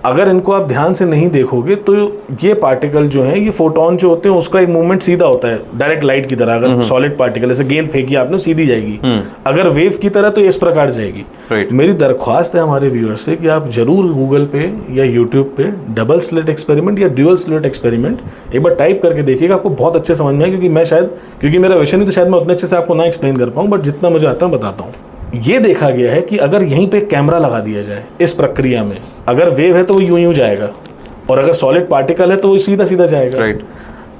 अगर इनको आप ध्यान से नहीं देखोगे तो ये पार्टिकल जो है, ये फोटोन जो होते हैं उसका एक मूवमेंट सीधा होता है डायरेक्ट लाइट की तरह। अगर सॉलिड पार्टिकल ऐसे गेंद फेंकी आपने सीधी जाएगी, अगर वेव की तरह तो इस प्रकार जाएगी। मेरी दरख्वास्त है हमारे व्यूअर्स से कि आप जरूर गूगल पे या यूट्यूब पे डबल स्लिट एक्सपेरिमेंट या ड्यूअल स्लिट एक्सपेरिमेंट एक बार टाइप करके देखिएगा, आपको बहुत अच्छे समझ में आए। क्योंकि मेरा विषय नहीं तो शायद मैं उतने अच्छे से आपको ना एक्सप्लेन कर पाऊँ, बट जितना मुझे आता है बताता हूँ। ये देखा गया है कि अगर यहीं पे कैमरा लगा दिया जाए इस प्रक्रिया में, अगर वेव है तो वो यूं जाएगा, और अगर सॉलिड पार्टिकल है तो वो सीधा सीधा जाएगा।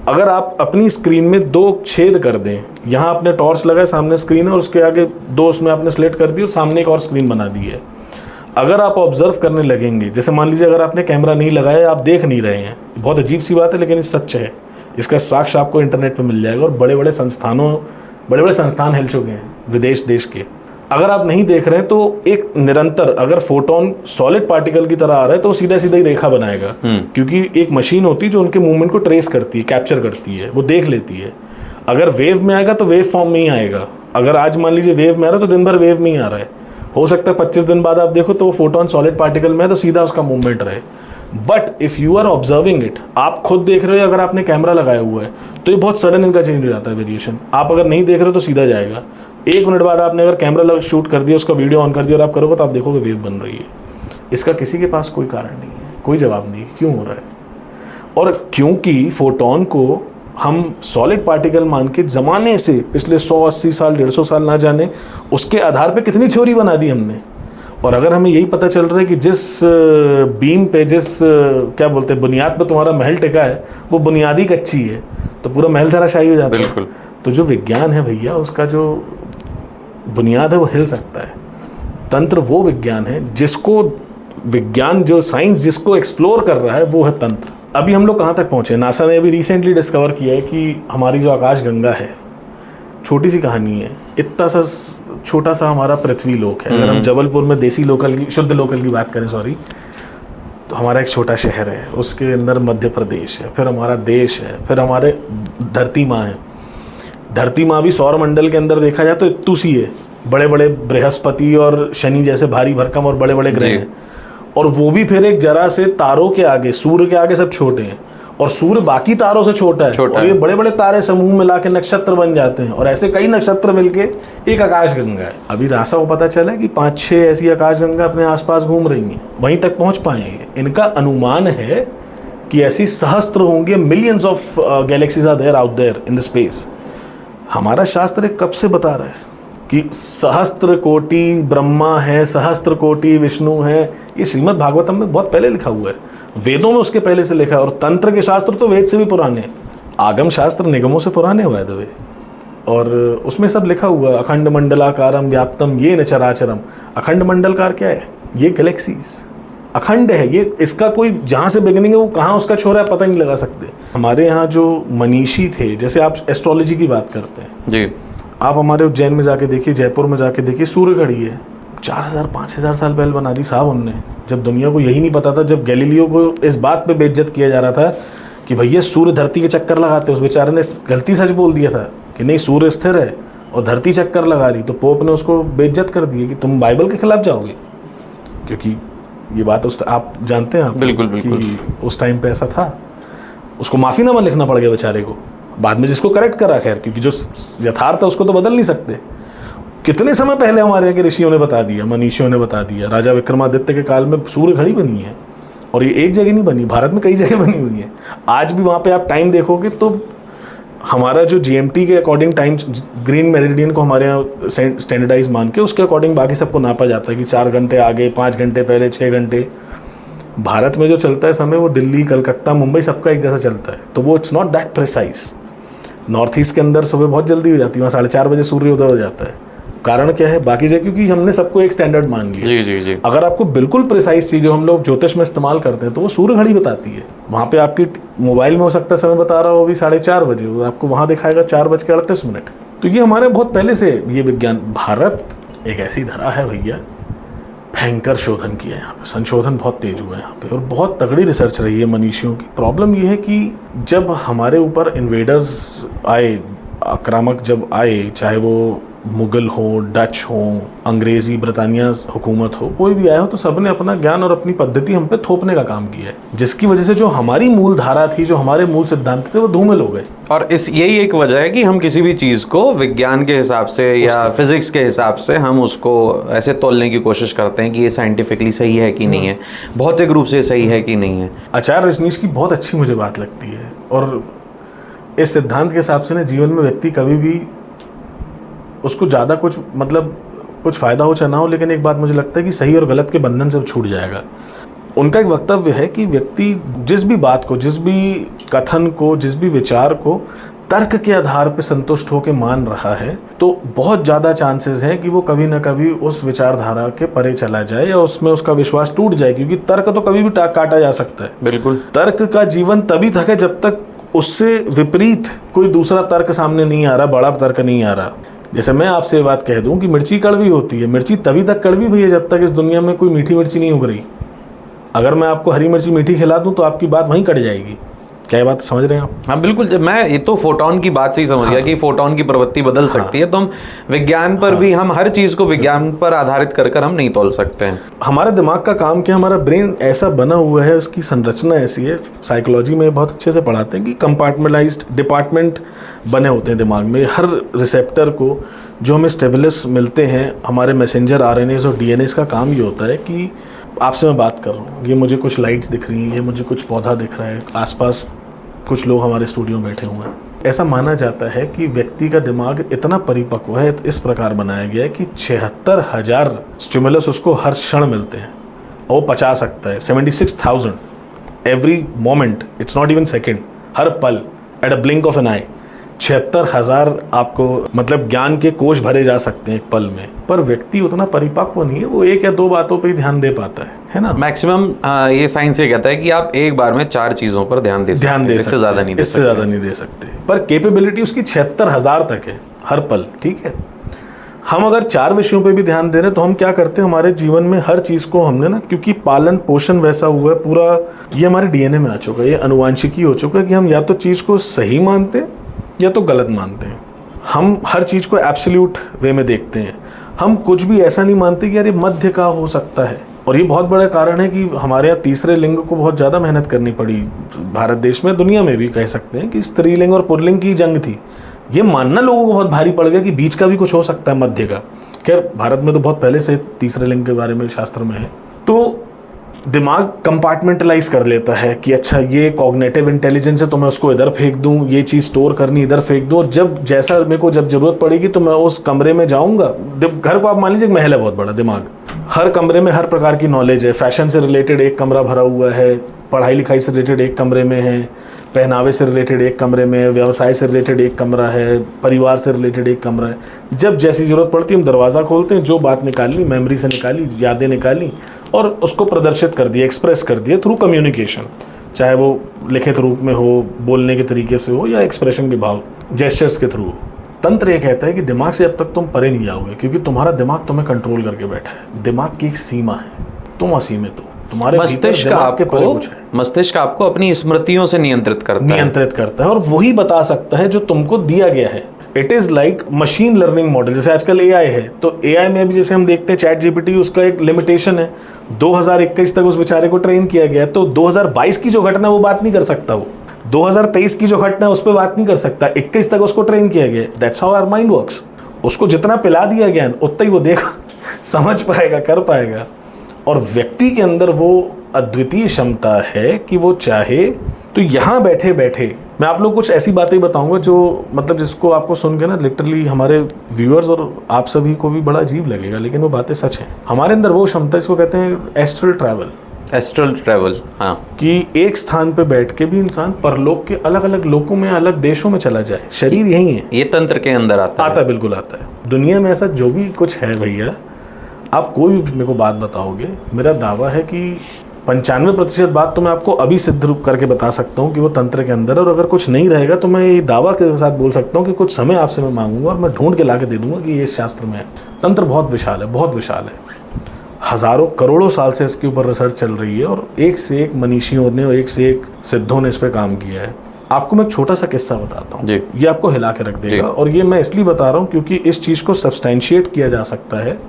अगर आप अपनी स्क्रीन में 2 छेद कर दें, यहाँ आपने टॉर्च लगाए, सामने स्क्रीन है और उसके आगे 2 उसमें आपने स्लेट कर दी और सामने एक और स्क्रीन बना दी है। अगर आप ऑब्जर्व करने लगेंगे, जैसे मान लीजिए अगर आपने कैमरा नहीं लगाया, आप देख नहीं रहे हैं, बहुत अजीब सी बात है लेकिन ये सच है, इसका साक्ष्य आपको इंटरनेट पे मिल जाएगा और बड़े बड़े संस्थान हिल चुके हैं विदेश देश के। अगर आप नहीं देख रहे हैं तो एक निरंतर, अगर फोटोन सॉलिड पार्टिकल की तरह आ रहा है तो सीधा सीधा ही रेखा बनाएगा, क्योंकि एक मशीन होती है जो उनके मूवमेंट को ट्रेस करती है, कैप्चर करती है, वो देख लेती है। अगर वेव में आएगा तो वेव फॉर्म में ही आएगा। अगर आज मान लीजिए वेव में आ रहा है तो दिन भर वेव में ही आ रहा है, हो सकता है 25 दिन बाद आप देखो तो वो फोटोन सॉलिड पार्टिकल में है तो सीधा उसका मूवमेंट रहे। But if you are observing it, आप खुद देख रहे हो, अगर आपने कैमरा लगाया हुआ है तो ये बहुत सडन इनका चेंज हो जाता है वेरिएशन। आप अगर नहीं देख रहे हो तो सीधा जाएगा। 1 मिनट बाद आपने अगर कैमरा शूट कर दिया, उसका वीडियो ऑन कर दिया और आप करोगे तो आप देखोगे वेव बन रही है। इसका किसी के पास कोई कारण नहीं है, कोई जवाब नहीं है क्यों हो रहा है। और क्योंकि फोटोन को हम सॉलिड पार्टिकल मान के ज़माने से पिछले 180 साल 150 साल ना जाने उसके आधार पे कितनी थ्योरी बना दी हमने। और अगर हमें यही पता चल रहा है कि जिस बीम पे, जिस क्या बोलते हैं बुनियाद पे तुम्हारा महल टिका है वो बुनियादी कच्ची है तो पूरा महल धराशायी हो जाता है। बिल्कुल। तो जो विज्ञान है भैया, उसका जो बुनियाद है वो हिल सकता है। तंत्र वो विज्ञान है जिसको, विज्ञान जो साइंस जिसको एक्सप्लोर कर रहा है वो है तंत्र। अभी हम लोग कहाँ तक पहुँचे, नासा ने अभी रिसेंटली डिस्कवर किया है कि हमारी जो आकाश गंगा है, छोटी सी कहानी है, इतना सा छोटा सा हमारा पृथ्वी लोक है। अगर हम जबलपुर में देसी लोकल की, शुद्ध लोकल की बात करें, सॉरी, तो हमारा एक छोटा शहर है, उसके अंदर मध्य प्रदेश है, फिर हमारा देश है, फिर हमारे धरती माँ है। धरती माँ भी सौर मंडल के अंदर देखा जाए तो इतू सी है, बड़े बड़े बृहस्पति और शनि जैसे भारी भरकम और बड़े बड़े ग्रह हैं, और वो भी फिर एक जरा से तारों के आगे, सूर्य के आगे सब छोटे हैं, और सूर्य बाकी तारों से छोटा है, और ये बड़े बड़े तारे समूह मिला के नक्षत्र बन जाते हैं, और ऐसे कई नक्षत्र मिलके एक आकाशगंगा है। अभी नासा को पता चला कि 5-6 ऐसी आकाशगंगा अपने आसपास घूम रही हैं, वहीं तक पहुंच पाएंगे। इनका अनुमान है कि ऐसी सहस्त्र होंगे, millions of galaxies are there out there in the space. हमारा शास्त्र कब से बता रहा है कि सहस्त्र कोटि ब्रह्मा है, सहस्त्र कोटि विष्णु है। ये श्रीमद् भागवतम में बहुत पहले लिखा हुआ है, वेदों में उसके पहले से लिखा है, और तंत्र के शास्त्र तो वेद से भी पुराने हैं, आगम शास्त्र निगमों से पुराने हुए दवे, और उसमें सब लिखा हुआ है। अखंड मंडलाकारम व्याप्तम ये न चराचरम। अखंड मंडलकार क्या है? ये गैलेक्सीज अखंड है, ये इसका कोई जहाँ से बिगिनिंग है वो कहाँ उसका छोरा है पता नहीं लगा सकते। हमारे यहाँ जो मनीषी थे, जैसे आप एस्ट्रोलॉजी की बात करते हैं जी, आप हमारे उज्जैन में जाके देखिए, जयपुर में जाके देखिए, सूर्य घड़ी है 4000-5000 साल पहले बना दी साहब उनने, जब दुनिया को यही नहीं पता था, जब गैलीलियो को इस बात पे बेइज्जत किया जा रहा था कि भैया सूर्य धरती के चक्कर लगाते हैं, उस बेचारे ने गलती सच बोल दिया था कि नहीं सूर्य स्थिर है और धरती चक्कर लगा रही, तो पोप ने उसको बेइज्जत कर दिया कि तुम बाइबल के खिलाफ जाओगे, क्योंकि ये बात उस आप जानते हैं आप बिल्कुल बिल्कुल कि उस टाइम पे ऐसा था। उसको माफ़ीनामा लिखना पड़ गया बेचारे को, बाद में जिसको करेक्ट करा, खैर, क्योंकि जो यथार्थ है उसको तो बदल नहीं सकते। कितने समय पहले हमारे यहाँ के ऋषियों ने बता दिया, मनीषियों ने बता दिया, राजा विक्रमादित्य के काल में सूर्य घड़ी बनी है, और ये एक जगह नहीं बनी, भारत में कई जगह बनी हुई है। आज भी वहाँ पे आप टाइम देखोगे तो हमारा जो GMT के अकॉर्डिंग टाइम, ग्रीन मेरिडियन को हमारे यहाँ स्टैंडर्डाइज मान के उसके अकॉर्डिंग बाकी सबको नापा जाता है कि 4 घंटे आगे, 5 घंटे पहले, 6 घंटे। भारत में जो चलता है समय वो दिल्ली, कलकत्ता, मुंबई सबका एक जैसा चलता है, तो वो it's not that precise. North east के अंदर सुबह बहुत जल्दी हो जाती है, वहाँ 4:30 बजे सूर्योदय हो जाता है। कारण क्या है? बाकी जगह क्योंकि हमने सबको एक स्टैंडर्ड मान लिया। जी जी जी। अगर आपको बिल्कुल प्रिसाइज चीज़ हम लोग ज्योतिष में इस्तेमाल करते हैं तो वो सूर्य घड़ी बताती है। वहाँ पे आपकी मोबाइल में हो सकता है समय बता रहा हो अभी 4:30 बजे, और आपको वहाँ दिखाएगा 4:38। तो ये हमारे बहुत पहले से ये विज्ञान। भारत एक ऐसी धरा है भैया, भयंकर शोधन किया है यहाँ पे, संशोधन बहुत तेज हुआ है यहाँ पे, और बहुत तगड़ी रिसर्च रही है मनीषियों की। प्रॉब्लम ये है कि जब हमारे ऊपर इन्वेडर्स आए, आक्रामक जब आए, चाहे वो मुगल हो, डच हो, अंग्रेजी ब्रिटानिया हुकूमत हो, कोई भी आया हो, तो सबने अपना ज्ञान और अपनी पद्धति हम पे थोपने का काम किया है, जिसकी वजह से जो हमारी मूल धारा थी, जो हमारे मूल सिद्धांत थे, वो धूमिल हो गए। और इस यही एक वजह है कि हम किसी भी चीज़ को विज्ञान के हिसाब से या फिजिक्स के हिसाब से हम उसको ऐसे तोलने की कोशिश करते हैं कि ये साइंटिफिकली सही है कि नहीं है, भौतिक रूप से सही है कि नहीं है। आचार्य रजनीश की बहुत अच्छी मुझे बात लगती है, और इस सिद्धांत के हिसाब से ना जीवन में व्यक्ति कभी भी उसको ज़्यादा कुछ मतलब कुछ फ़ायदा हो चाहे ना हो, लेकिन एक बात मुझे लगता है कि सही और गलत के बंधन से छूट जाएगा। उनका एक वक्तव्य है कि व्यक्ति जिस भी बात को, जिस भी कथन को, जिस भी विचार को तर्क के आधार पर संतुष्ट होकर मान रहा है, तो बहुत ज़्यादा चांसेस हैं कि वो कभी ना कभी उस विचारधारा के परे चला जाए या उसमें उसका विश्वास टूट जाए, क्योंकि तर्क तो कभी भी काटा जा सकता है। बिल्कुल। तर्क का जीवन तभी तक है जब तक उससे विपरीत कोई दूसरा तर्क सामने नहीं आ रहा, बड़ा तर्क नहीं आ रहा। जैसे मैं आपसे ये बात कह दूं कि मिर्ची कड़वी होती है, मिर्ची तभी तक कड़वी भी है जब तक इस दुनिया में कोई मीठी मिर्ची नहीं उग रही। अगर मैं आपको हरी मिर्ची मीठी खिला दूं तो आपकी बात वहीं कट जाएगी। क्या ये बात समझ रहे हैं आप? हाँ बिल्कुल। जब मैं ये तो फोटोन की बात से ही समझ गया कि फोटोन की प्रवृत्ति बदल सकती है, तो हम विज्ञान पर भी, हम हर चीज़ को विज्ञान पर आधारित कर हम नहीं तोल सकते हैं। हमारे दिमाग का काम क्या, हमारा ब्रेन ऐसा बना हुआ है, उसकी संरचना ऐसी है, साइकोलॉजी में बहुत अच्छे से पढ़ाते हैं कि कंपार्टमेंटलाइज्ड डिपार्टमेंट बने होते हैं दिमाग में। हर रिसेप्टर को जो हमें स्टिमुलस मिलते हैं, हमारे मैसेंजर आरएनएस और डीएनएस का काम ये होता है कि आपसे मैं बात कर रहा हूँ, ये मुझे कुछ लाइट्स दिख रही हैं, ये मुझे कुछ पौधा दिख रहा है, आसपास कुछ लोग हमारे स्टूडियो में बैठे हुए हैं। ऐसा माना जाता है कि व्यक्ति का दिमाग इतना परिपक्व है, इस प्रकार बनाया गया है कि 76,000 स्टिमुलस उसको हर क्षण मिलते हैं और वो पचा सकता है। 76,000 every moment, it's not even second, हर पल, at a blink of an eye 76,000 आपको मतलब ज्ञान के कोश भरे जा सकते हैं एक पल में। पर व्यक्ति उतना परिपक्व नहीं है, वो 1 या 2 बातों पे ही ध्यान दे पाता है ना। मैक्सिमम ये साइंस ये कहता है कि आप एक बार में 4 चीज़ों पर ध्यान दे सकते हैं, इससे ज़्यादा नहीं दे सकते। पर कैपेबिलिटी उसकी 76,000 तक है हर पल, ठीक है। हम अगर 4 विषयों पे भी ध्यान दे रहे हैं तो हम क्या करते हैं, हमारे जीवन में हर चीज़ को हमने ना, क्योंकि पालन पोषण वैसा हुआ है पूरा, ये हमारे डीएनए में आ चुका है, ये अनुवांशिकी हो चुका है कि हम या तो चीज़ को सही मानते हैं या तो गलत मानते हैं। हम हर चीज़ को एब्सोल्यूट वे में देखते हैं, हम कुछ भी ऐसा नहीं मानते कि यार ये मध्य का हो सकता है। और ये बहुत बड़ा कारण है कि हमारे यहाँ तीसरे लिंग को बहुत ज़्यादा मेहनत करनी पड़ी भारत देश में, दुनिया में भी कह सकते हैं कि स्त्रीलिंग और पुल्लिंग की जंग थी। ये मानना लोगों को बहुत भारी पड़ गया कि बीच का भी कुछ हो सकता है, मध्य का। खैर भारत में तो बहुत पहले से तीसरे लिंग के बारे में शास्त्र में है। तो दिमाग कंपार्टमेंटलाइज कर लेता है कि अच्छा ये कॉग्निटिव इंटेलिजेंस है तो मैं उसको इधर फेंक दूं, ये चीज़ स्टोर करनी इधर फेंक दूं, और जब जैसा मेरे को जब ज़रूरत पड़ेगी तो मैं उस कमरे में जाऊंगा। घर को आप मान लीजिए एक महल है बहुत बड़ा, दिमाग हर कमरे में हर प्रकार की नॉलेज है। फैशन से रिलेटेड एक कमरा भरा हुआ है, पढ़ाई लिखाई से रिलेटेड एक कमरे में है, पहनावे से रिलेटेड एक कमरे में है, व्यवसाय से रिलेटेड एक कमरा है, परिवार से रिलेटेड एक कमरा है। जब जैसी ज़रूरत पड़ती है हम दरवाज़ा खोलते हैं, जो बात निकाली, मेमोरी से निकाली, यादें निकाली और उसको प्रदर्शित कर दिया, एक्सप्रेस कर दिया थ्रू कम्युनिकेशन, चाहे वो लिखित रूप में हो, बोलने के तरीके से हो, या एक्सप्रेशन के भाव, जेस्चर्स के थ्रू हो। तंत्र ये कहता है कि दिमाग से अब तक तुम परे नहीं जाओगे, क्योंकि तुम्हारा दिमाग तुम्हें कंट्रोल करके बैठा है। दिमाग की एक सीमा है, तुम असीमित हो, तुम्हारे मस्तिष्क आपको अपनी स्मृतियों से नियंत्रित करता है और वही बता सकता है जो तुमको दिया गया है। It is like machine learning model. जैसे आजकल एआई है, तो एआई में भी जैसे हम देखते हैं चैट जीपीटी, उसका एक लिमिटेशन है, 2021 तक उस बेचारे को ट्रेन किया गया। तो 2022 की जो घटना वो बात नहीं कर सकता, वो 2023 की जो घटना है उस पर बात नहीं कर सकता, 21 तक उसको ट्रेन किया गया। That's how our mind works. उसको जितना पिला दिया ज्ञान उतना ही वो देख समझ पाएगा, कर पाएगा। और व्यक्ति के अंदर वो अद्वितीय क्षमता है कि वो चाहे तो यहाँ बैठे बैठे, मैं आप लोग कुछ ऐसी बातें बताऊंगा जो मतलब जिसको आपको सुन के ना लिटरली हमारे व्यूअर्स और आप सभी को भी बड़ा अजीब लगेगा, लेकिन वो बातें सच हैं। हमारे अंदर वो क्षमता, इसको कहते हैं एस्ट्रल ट्रैवल। हाँ, कि एक स्थान पे बैठ के भी इंसान परलोक के अलग अलग लोकों में, अलग देशों में चला जाए। शरीर यही है, ये तंत्र के अंदर आता है। बिल्कुल आता है। दुनिया में ऐसा जो भी कुछ है भैया, आप कोई भी मेरे को बात बताओगे, मेरा दावा है कि 95% बात तो मैं आपको अभी सिद्ध करके बता सकता हूँ कि वो तंत्र के अंदर है। और अगर कुछ नहीं रहेगा तो मैं ये दावा के साथ बोल सकता हूँ कि कुछ समय आपसे मैं मांगूंगा और मैं ढूंढ के ला के दे दूंगा कि ये इस शास्त्र में है। तंत्र बहुत विशाल है, बहुत विशाल है। हज़ारों करोड़ों साल से इसके ऊपर रिसर्च चल रही है और एक से एक मनीषियों ने और एक से एक सिद्धों ने इस पर काम किया है। आपको मैं एक छोटा सा किस्सा बताता हूँ, ये आपको हिला के रख देगा। और ये मैं इसलिए बता रहा हूँ क्योंकि इस चीज़ को सब्सटैंशिएट किया जा सकता है।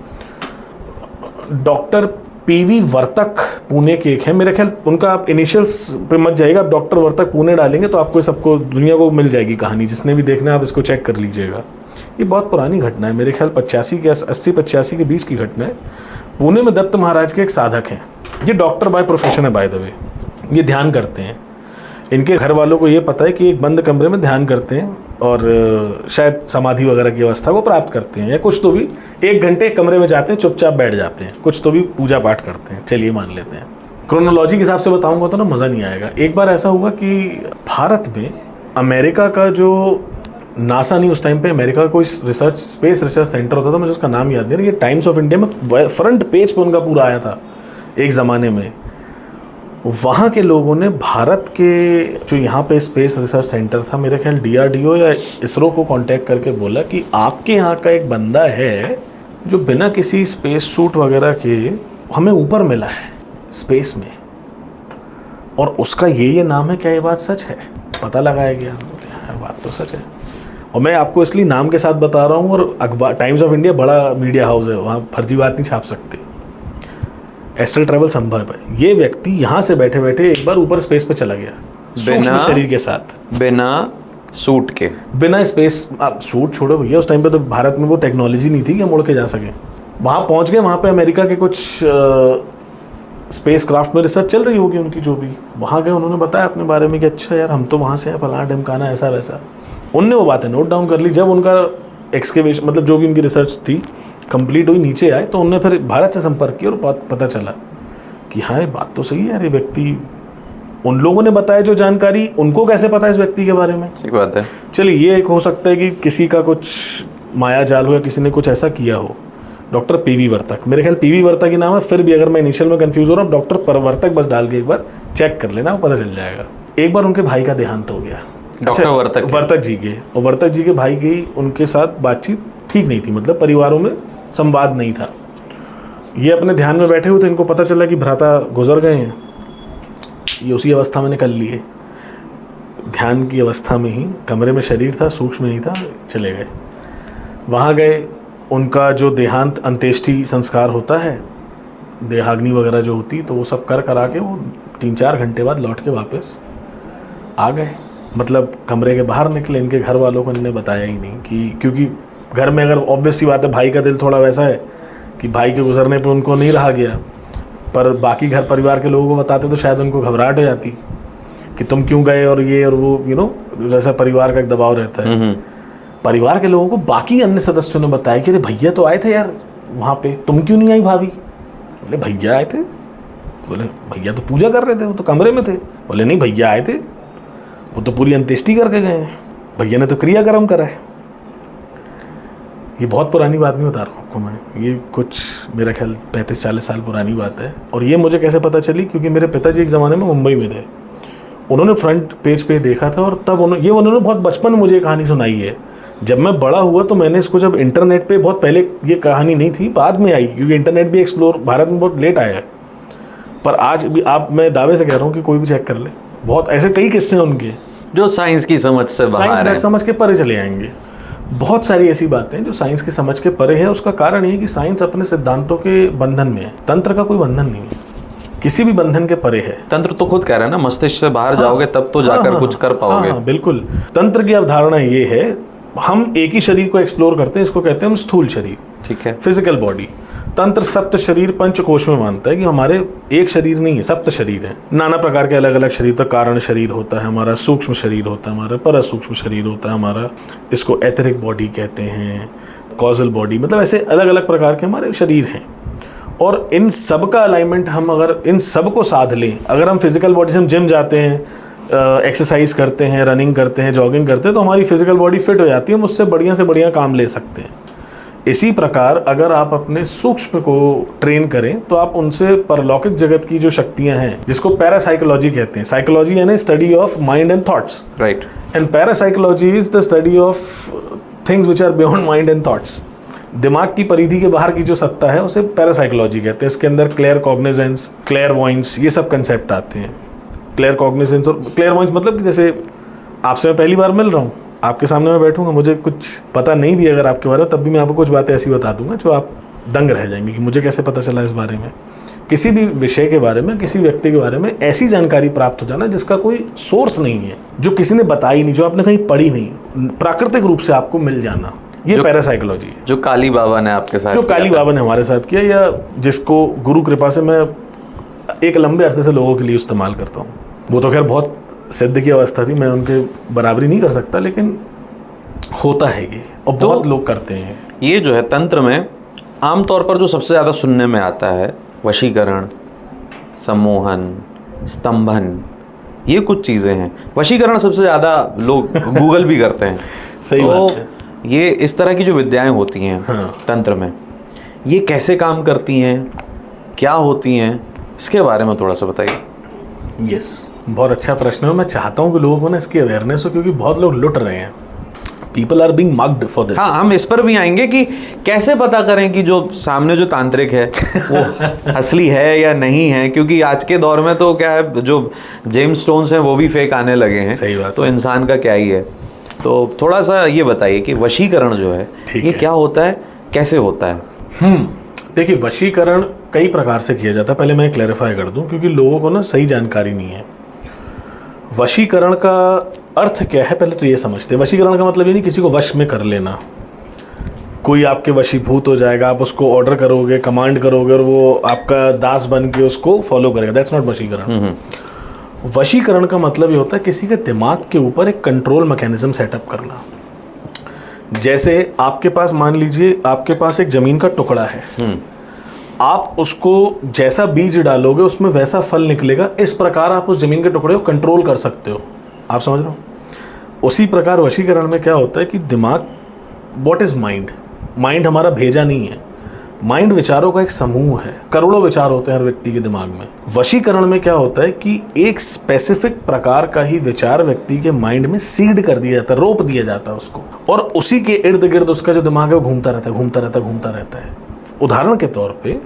डॉक्टर पीवी वर्तक पुणे के एक है, मेरे ख्याल उनका आप इनिशियल्स पे मत जाइएगा, आप डॉक्टर वर्तक पुणे डालेंगे तो आपको सबको दुनिया को मिल जाएगी कहानी। जिसने भी देखना है आप इसको चेक कर लीजिएगा। ये बहुत पुरानी घटना है, मेरे ख्याल 80-85 के बीच की घटना है। पुणे में दत्त महाराज के एक साधक हैं, ये डॉक्टर बाय प्रोफेशन है बाय द वे, ये ध्यान करते हैं। इनके घर वालों को ये पता है कि एक बंद कमरे में ध्यान करते हैं और शायद समाधि वगैरह की अवस्था को प्राप्त करते हैं, या कुछ तो भी 1 घंटे कमरे में जाते हैं, चुपचाप बैठ जाते हैं, कुछ तो भी पूजा पाठ करते हैं, चलिए मान लेते हैं। क्रोनोलॉजी के हिसाब से बताऊंगा तो ना मज़ा नहीं आएगा। एक बार ऐसा हुआ कि भारत में अमेरिका का जो नासा नहीं, उस टाइम पे अमेरिका का कोई रिसर्च स्पेस रिसर्च सेंटर होता था, मुझे उसका नाम याद नहीं रहा, ये टाइम्स ऑफ इंडिया में फ्रंट पेज पे उनका पूरा आया था एक ज़माने में। वहाँ के लोगों ने भारत के जो यहाँ पे स्पेस रिसर्च सेंटर था, मेरे ख्याल DRDO या इसरो को कांटेक्ट करके बोला कि आपके यहाँ का एक बंदा है जो बिना किसी स्पेस सूट वगैरह के हमें ऊपर मिला है स्पेस में, और उसका ये नाम है, क्या ये बात सच है? पता लगाया गया, हाँ बात तो सच है। और मैं आपको इसलिए नाम के साथ बता रहा हूँ, और अखबार टाइम्स ऑफ इंडिया बड़ा मीडिया हाउस है, वहाँ फर्जी बात नहीं छाप सकते। एस्ट्रल ट्रैवल संभव है। ये व्यक्ति यहाँ से बैठे बैठे एक बार ऊपर स्पेस पे चला गया सूक्ष्म शरीर के साथ, बिना सूट के, बिना स्पेस। आप सूट छोड़ो भैया, उस टाइम पे तो भारत में वो टेक्नोलॉजी नहीं थी कि मुड़ के जा सके। वहाँ पहुँच गए, वहाँ पे अमेरिका के कुछ स्पेस क्राफ्ट में रिसर्च चल रही होगी उनकी, जो भी वहाँ गए, उन्होंने बताया अपने बारे में कि अच्छा यार हम तो वहाँ से हैं, फलाना ढमकाना, ऐसा वैसा। उनने वो बातें नोट डाउन कर ली। जब उनका एक्सकेवेशन मतलब जो भी उनकी रिसर्च थी कंप्लीट हुई, नीचे आए, तो उनने फिर भारत से संपर्क किया और पता चला कि हाँ ये बात तो सही है यार, ये व्यक्ति, उन लोगों ने बताया जो जानकारी, उनको कैसे पता इस व्यक्ति के बारे में? सही बात है। चलिए ये एक हो सकता है कि किसी का कुछ माया जाल हो या किसी ने कुछ ऐसा किया हो। डॉक्टर PV वर्तक, मेरे ख्याल PV वर्तक ही नाम है, फिर भी अगर मैं इनिशियल में कंफ्यूज हो रहा हूँ, डॉक्टर परवर्तक बस डाल के एक बार चेक कर लेना, पता चल जाएगा। एक बार उनके भाई का देहांत हो गया, डॉक्टर वर्तक जी के, और वर्तक जी के भाई की उनके साथ बातचीत ठीक नहीं थी, मतलब परिवारों में संवाद नहीं था। ये अपने ध्यान में बैठे हुए थे, इनको पता चला कि भ्राता गुजर गए हैं। ये उसी अवस्था में निकल लिए, ध्यान की अवस्था में ही, कमरे में शरीर था, सूक्ष्म नहीं था, चले गए। वहाँ गए, उनका जो देहांत अंत्येष्टि संस्कार होता है, देहाग्नि वगैरह जो होती, तो वो सब करा के वो 3-4 घंटे बाद लौट के वापस आ गए। मतलब कमरे के बाहर निकले, इनके घर वालों को इन्होंने बताया ही नहीं कि, क्योंकि घर में अगर ऑब्वियस सी बात है, भाई का दिल थोड़ा वैसा है कि भाई के गुजरने पे उनको नहीं रहा गया, पर बाकी घर परिवार के लोगों को बताते तो शायद उनको घबराहट हो जाती कि तुम क्यों गए, और ये और वो, जैसा परिवार का एक दबाव रहता है। परिवार के लोगों को बाकी अन्य सदस्यों ने बताया कि अरे भैया तो आए थे यार वहाँ पे, तुम क्यों नहीं आई भाभी? बोले भैया आए थे। बोले भैया तो पूजा कर रहे थे, वो तो कमरे में थे। बोले नहीं भैया आए थे, वो तो पूरी अंत्येष्टि करके गए हैं, भैया ने तो क्रियाक्रम करा है। ये बहुत पुरानी बात नहीं बता रहा हूँ आपको मैं, ये कुछ मेरा ख्याल 35-40 साल पुरानी बात है। और ये मुझे कैसे पता चली, क्योंकि मेरे पिताजी एक ज़माने में मुंबई में थे, उन्होंने फ्रंट पेज पे देखा था, और तब उन्होंने बहुत बचपन में मुझे कहानी सुनाई है। जब मैं बड़ा हुआ तो मैंने इसको, जब इंटरनेट पे, बहुत पहले ये कहानी नहीं थी, बाद में आई, क्योंकि इंटरनेट भी एक्सप्लोर भारत में बहुत लेट आया है। पर आज भी मैं दावे से कह रहा हूँ कि कोई भी चेक कर ले, बहुत ऐसे कई किस्से हैं उनके जो साइंस की समझ से बाहर है, समझ के परे चले आएंगे। बहुत सारी ऐसी बातें जो साइंस की समझ के परे है। उसका कारण ये कि साइंस अपने सिद्धांतों के बंधन में है, तंत्र का कोई बंधन नहीं है, किसी भी बंधन के परे है। तंत्र तो खुद कह रहा है ना, मस्तिष्क से बाहर जाओगे तब तो जाकर कुछ कर पाओगे। बिल्कुल। तंत्र की अवधारणा ये है, हम एक ही शरीर को एक्सप्लोर करते हैं, इसको कहते हैं हम स्थूल शरीर, ठीक है, फिजिकल बॉडी। तंत्र सप्त शरीर पंचकोश में मानता है कि हमारे एक शरीर नहीं है, सप्त शरीर है, नाना प्रकार के अलग अलग शरीर। तो कारण शरीर होता है हमारा, सूक्ष्म शरीर होता है हमारा, पर सूक्ष्म शरीर होता है हमारा, इसको एथरिक बॉडी कहते हैं, कॉजल बॉडी, मतलब ऐसे अलग अलग प्रकार के हमारे शरीर हैं। और इन सब का अलाइनमेंट हम अगर इन सब को साध लें, अगर हम फिजिकल बॉडी से हम जिम जाते हैं, एक्सरसाइज करते हैं, रनिंग करते हैं, जॉगिंग करते हैं, तो हमारी फिजिकल बॉडी फिट हो जाती है, हम उससे बढ़िया से बढ़िया काम ले सकते हैं। इसी प्रकार अगर आप अपने सूक्ष्म को ट्रेन करें तो आप उनसे परलौकिक जगत की जो शक्तियां हैं, जिसको पैरासाइकोलॉजी कहते हैं, साइकोलॉजी यानी study of mind and thoughts, right, and parapsychology is the study of things which are beyond mind and thoughts. दिमाग की परिधि के बाहर की जो सत्ता है उसे पैरासाइकोलॉजी कहते हैं। इसके अंदर क्लियर कॉग्निजेंस, क्लियर वॉइंस, ये सब कंसेप्ट आते हैं। क्लियर कॉग्निजेंस और क्लियर वॉइंस मतलब कि जैसे आपसे मैं पहली बार मिल रहा हूँ, आपके सामने मैं बैठूंगा, मुझे कुछ पता नहीं भी अगर आपके बारे में, तब भी मैं आपको कुछ बातें ऐसी बता दूंगा जो आप दंग रह जाएंगे कि मुझे कैसे पता चला इस बारे में। किसी भी विषय के बारे में, किसी व्यक्ति के बारे में ऐसी जानकारी प्राप्त हो जाना जिसका कोई सोर्स नहीं है, जो किसी ने बताई नहीं, जो आपने कहीं पढ़ी नहीं, प्राकृतिक रूप से आपको मिल जाना, ये पैरासाइकोलॉजी है। जो काली बाबा ने आपके साथ, जो काली बाबा ने हमारे साथ किया, या जिसको गुरु कृपा से मैं एक लंबे अरसे से लोगों के लिए इस्तेमाल करता हूँ। वो तो खैर बहुत सिद्ध की अवस्था थी, मैं उनके बराबरी नहीं कर सकता, लेकिन होता है ये, और बहुत तो लोग करते हैं। ये जो है तंत्र में आमतौर पर जो सबसे ज़्यादा सुनने में आता है, वशीकरण, सम्मोहन, स्तंभन, ये कुछ चीज़ें हैं। वशीकरण सबसे ज़्यादा लोग गूगल भी करते हैं। सही बात है। ये इस तरह की जो विद्याएं होती हैं तंत्र में, ये कैसे काम करती हैं, क्या होती हैं, इसके बारे में थोड़ा सा बताइए। यस, बहुत अच्छा प्रश्न है। मैं चाहता हूँ कि लोगों को ना इसकी अवेयरनेस हो, क्योंकि बहुत लोग लुट रहे हैं। People are being mugged for this. हाँ, हम इस पर भी आएंगे कि कैसे पता करें कि जो सामने जो तांत्रिक है वो असली है या नहीं है, क्योंकि आज के दौर में तो क्या है, जो जेम्स स्टोन्स हैं वो भी फेक आने लगे हैं। सही बात। तो इंसान का क्या ही है। तो थोड़ा सा ये बताइए कि वशीकरण जो है ये क्या होता है, कैसे होता है। देखिए, वशीकरण कई प्रकार से किया जाता है। पहले मैं क्लैरिफाई कर दूं, क्योंकि लोगों को ना सही जानकारी नहीं है। वशीकरण का अर्थ क्या है, पहले तो ये समझते हैं। वशीकरण का मतलब ये नहीं किसी को वश में कर लेना, कोई आपके वशीभूत हो जाएगा, आप उसको ऑर्डर करोगे, कमांड करोगे और वो आपका दास बन के उसको फॉलो करेगा। That's not वशीकरण। वशीकरण का मतलब ये होता है किसी के दिमाग के ऊपर एक कंट्रोल मैकेनिज्म सेटअप करना। जैसे आपके पास, मान लीजिए आपके पास एक जमीन का टुकड़ा है, आप उसको जैसा बीज डालोगे उसमें वैसा फल निकलेगा। इस प्रकार आप उस जमीन के टुकड़े को कंट्रोल कर सकते हो। आप समझ रहे हो। उसी प्रकार वशीकरण में क्या होता है कि दिमाग, व्हाट इज माइंड, माइंड हमारा भेजा नहीं है। माइंड विचारों का एक समूह है। करोड़ों विचार होते हैं हर व्यक्ति के दिमाग में। वशीकरण में क्या होता है कि एक स्पेसिफिक प्रकार का ही विचार व्यक्ति के माइंड में सीड कर दिया जाता है, रोप दिया जाता है उसको, और उसी के इर्द गिर्द उसका जो दिमाग है वो घूमता रहता है। उदाहरण के तौर पे,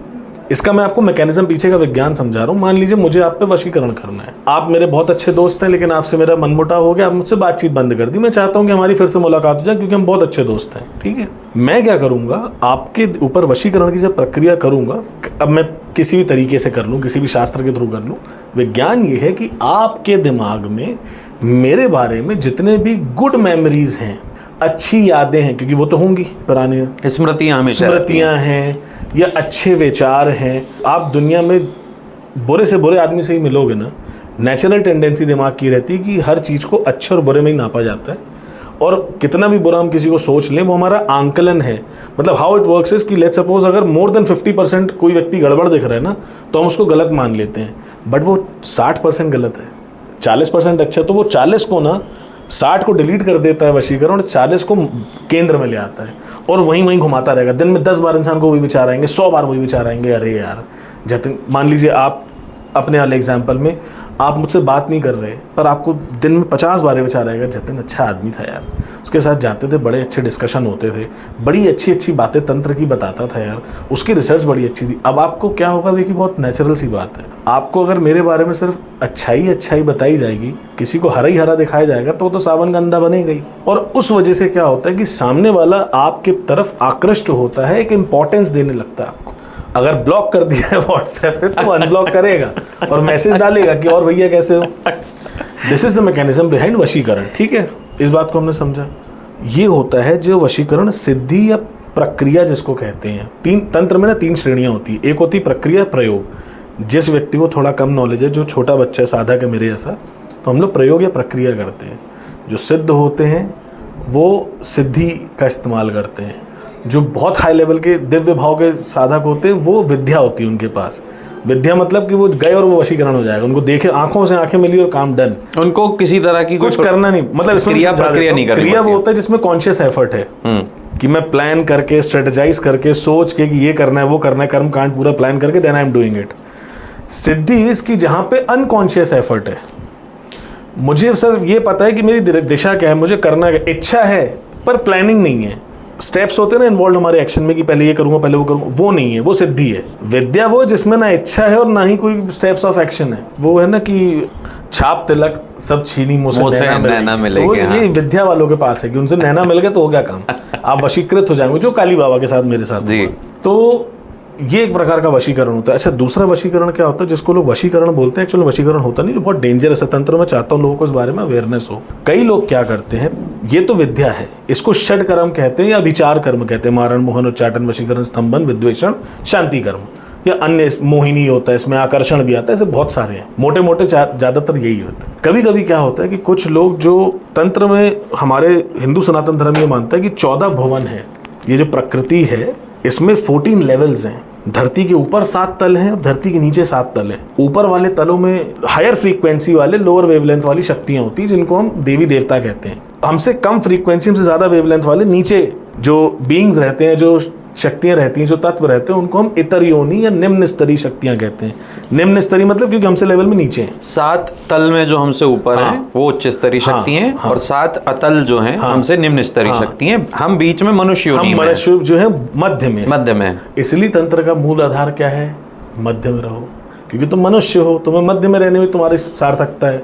इसका मैं आपको मैकेनिज्म पीछे का विज्ञान समझा रहा हूँ। मान लीजिए मुझे आप पे वशीकरण करना है। आप मेरे बहुत अच्छे दोस्त हैं, लेकिन आपसे मेरा मनमुटाव हो गया, आप मुझसे बातचीत बंद कर दी। मैं चाहता हूँ कि हमारी फिर से मुलाकात हो जाए, क्योंकि हम बहुत अच्छे दोस्त हैं। ठीक है, मैं क्या करूँगा, आपके ऊपर वशीकरण की जब प्रक्रिया करूँगा, अब मैं किसी भी तरीके से कर लूँ, किसी भी शास्त्र के थ्रू कर लूँ, विज्ञान ये है कि आपके दिमाग में मेरे बारे में जितने भी गुड मेमोरीज हैं, अच्छी यादें हैं, क्योंकि वो तो होंगी, पुरानी स्मृतियाँ हैं या अच्छे विचार हैं। आप दुनिया में बुरे से बुरे आदमी से ही मिलोगे ना, नेचुरल टेंडेंसी दिमाग की रहती है कि हर चीज़ को अच्छे और बुरे में ही नापा जाता है, और कितना भी बुरा हम किसी को सोच लें वो हमारा आंकलन है। मतलब हाउ इट वर्क्स इज कि लेट्स सपोज अगर मोर देन 50% कोई व्यक्ति गड़बड़ दिख रहा है ना, तो हम उसको गलत मान लेते हैं, बट वो 60% गलत है, 40% अच्छा। तो वो 40 को ना 60 को डिलीट कर देता है वशीकरण, और 40 को केंद्र में ले आता है, और वहीं घुमाता रहेगा। दिन में 10 बार इंसान को वही विचार आएंगे, 100 बार वही विचार आएंगे। अरे यार जतिन, मान लीजिए आप अपने वाले एग्जाम्पल में आप मुझसे बात नहीं कर रहे, पर आपको दिन में 50 बार विचार आएगा, जतिन अच्छा आदमी था यार, उसके साथ जाते थे, बड़े अच्छे डिस्कशन होते थे, बड़ी अच्छी बातें तंत्र की बताता था यार, उसकी रिसर्च बड़ी अच्छी थी। अब आपको क्या होगा, देखिए बहुत नेचुरल सी बात है, आपको अगर मेरे बारे में सिर्फ अच्छाई बताई जाएगी, किसी को हरा ही हरा दिखाया जाएगा, तो वो तो सावन का अंधा बनेगा ही। और उस वजह से क्या होता है कि सामने वाला आपके तरफ आकृष्ट होता है, एक इंपॉर्टेंस देने लगता है आपको। अगर ब्लॉक कर दिया है व्हाट्सएप पे तो अनब्लॉक करेगा और मैसेज डालेगा कि और भैया कैसे हो। This is the mechanism behind vashikaran. ठीक है, इस बात को हमने समझा। ये होता है जो वशीकरण सिद्धि या प्रक्रिया जिसको कहते हैं। तीन तंत्र में ना 3 श्रेणियां होती है। एक होती प्रक्रिया, प्रयोग। जिस व्यक्ति को थोड़ा कम नॉलेज है, जो छोटा बच्चा है, साधक है मेरे जैसा, तो हम लोग प्रयोग या प्रक्रिया करते हैं। जो सिद्ध होते हैं वो सिद्धि का इस्तेमाल करते हैं। जो बहुत हाई लेवल के दिव्य भाव के साधक होते हैं वो विद्या होती है उनके पास। विद्या मतलब कि वो गए और वो वशीकरण हो जाएगा, उनको देखे, आंखों से आंखें मिली और काम डन। उनको किसी तरह की कुछ करना नहीं, मतलब इसमें प्रक्रिया नहीं करनी। क्रिया वो होता है जिसमें कॉन्शियस एफर्ट है कि मैं प्लान करके, स्ट्रेटेजाइज करके, सोच के कि ये करना है वो करना है, कर्म कांड पूरा प्लान करके then I am doing it. सिद्धि इसकी जहाँ पे अनकॉन्शियस एफर्ट है, मुझे सिर्फ ये पता है कि मेरी दिशा क्या है, मुझे करना है, इच्छा है पर प्लानिंग नहीं है। स्टेप्स होते हैं ना इन्वॉल्व हमारे एक्शन में कि पहले ये करूंगा, पहले वो करूंगा, वो नहीं है, वो सिद्धि है। विद्या वो जिसमें ना इच्छा है और ना ही कोई स्टेप्स ऑफ एक्शन है। वो है ना कि छाप तिलक सब छीनी मुँह से नैना मिलेगी। तो ये विद्या वालों के पास है कि उनसे नैना मिल गए तो हो गया काम, आप वशीकृत हो जाएंगे, जो काली बाबा के साथ मेरे साथ हुआ। तो ये एक प्रकार का वशीकरण होता है। अच्छा, दूसरा वशीकरण क्या होता है जिसको लोग वशीकरण बोलते हैं, एक्चुअली वशीकरण होता नहीं, जो बहुत डेंजरस है तंत्र में। चाहता हूँ लोगों को इस बारे में अवेयरनेस हो। कई लोग क्या करते हैं, ये तो विद्या है, इसको षड कर्म कहते हैं या विचार कर्म कहते हैं। मारण, मोहन, उच्चाटन, वशीकरण, स्तंभन, विद्वेषण, शांति कर्म, या अन्य मोहिनी होता है, इसमें आकर्षण भी आता है। ऐसे बहुत सारे हैं, मोटे मोटे ज्यादातर यही होता है। कभी कभी क्या होता है कि कुछ लोग जो तंत्र में, हमारे हिंदू सनातन धर्म ये मानता है कि 14 भुवन है, ये जो प्रकृति है इसमें 14 लेवल्स हैं। धरती के ऊपर 7 तल हैं और धरती के नीचे 7 तल हैं। ऊपर वाले तलों में हायर फ्रीक्वेंसी वाले लोअर वेवलेंथ वाली शक्तियां होती हैं जिनको हम देवी देवता कहते हैं। हमसे कम फ्रीक्वेंसी, हमसे ज़्यादा वेवलेंथ वाले नीचे जो बीइंग्स रहते हैं, जो शक्तियां रहती हैं, जो तत्व रहते हैं, उनको हम इतर योनि या निम्न स्तरीय शक्तियां कहते हैं। निम्न स्तरीय मतलब क्योंकि हमसे लेवल में नीचे हैं। 7 तल में जो हमसे ऊपर हैं वो उच्च स्तरीय शक्ति हैं और 7 अतल जो हैं हमसे निम्न स्तरीय शक्ति हैं। हम बीच में मनुष्य योनि में, मनुष्य जो है मध्य में। इसलिए तंत्र का मूल आधार क्या है? मध्य में रहो, क्योंकि तुम मनुष्य हो, तुम्हें मध्य में रहने में तुम्हारी सार्थकता है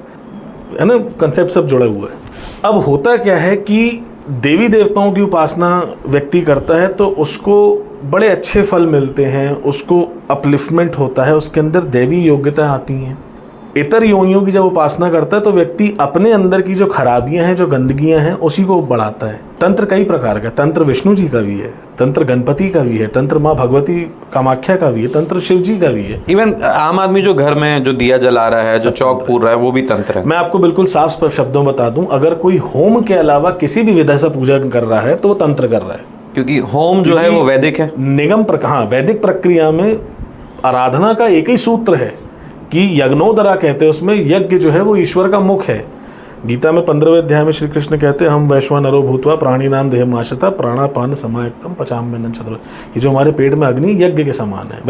ना। कंसेप्ट सब जुड़ा हुआ है। अब होता क्या है कि देवी देवताओं की उपासना व्यक्ति करता है तो उसको बड़े अच्छे फल मिलते हैं, उसको अपलिफ्टमेंट होता है, उसके अंदर देवी योग्यता आती हैं। इतर योनियों की जब उपासना करता है तो व्यक्ति अपने अंदर की जो खराबियां हैं, जो गंदगियां हैं, उसी को बढ़ाता है। तंत्र कई प्रकार का, तंत्र विष्णु जी का भी है, तंत्र गणपति का भी है, तंत्र माँ भगवती कामाख्या का भी है, तंत्र शिव जी का भी है। इवन आम आदमी जो घर में जो दिया जला रहा है, जो चौक पूर रहा है, वो भी तंत्र है। मैं आपको बिल्कुल साफ शब्दों बता दूं, अगर कोई होम के अलावा किसी भी विधा से पूजा कर रहा है तो वो तंत्र कर रहा है, क्योंकि होम जो है वो वैदिक है। वैदिक प्रक्रिया में आराधना का एक ही सूत्र है कि यज्ञोदरा कहते हैं, उसमें यज्ञ जो है वो ईश्वर का मुख है। गीता में 15वें अध्याय में श्री कृष्ण कहते हैं, हम वैश्वानरो भूत्वा प्राणी नाम देहमाशता प्राणापान समायुक्तम पचाम्यन्नं चतुर्विधम्। ये जो हमारे पेट में अग्नि यज्ञ के समान है।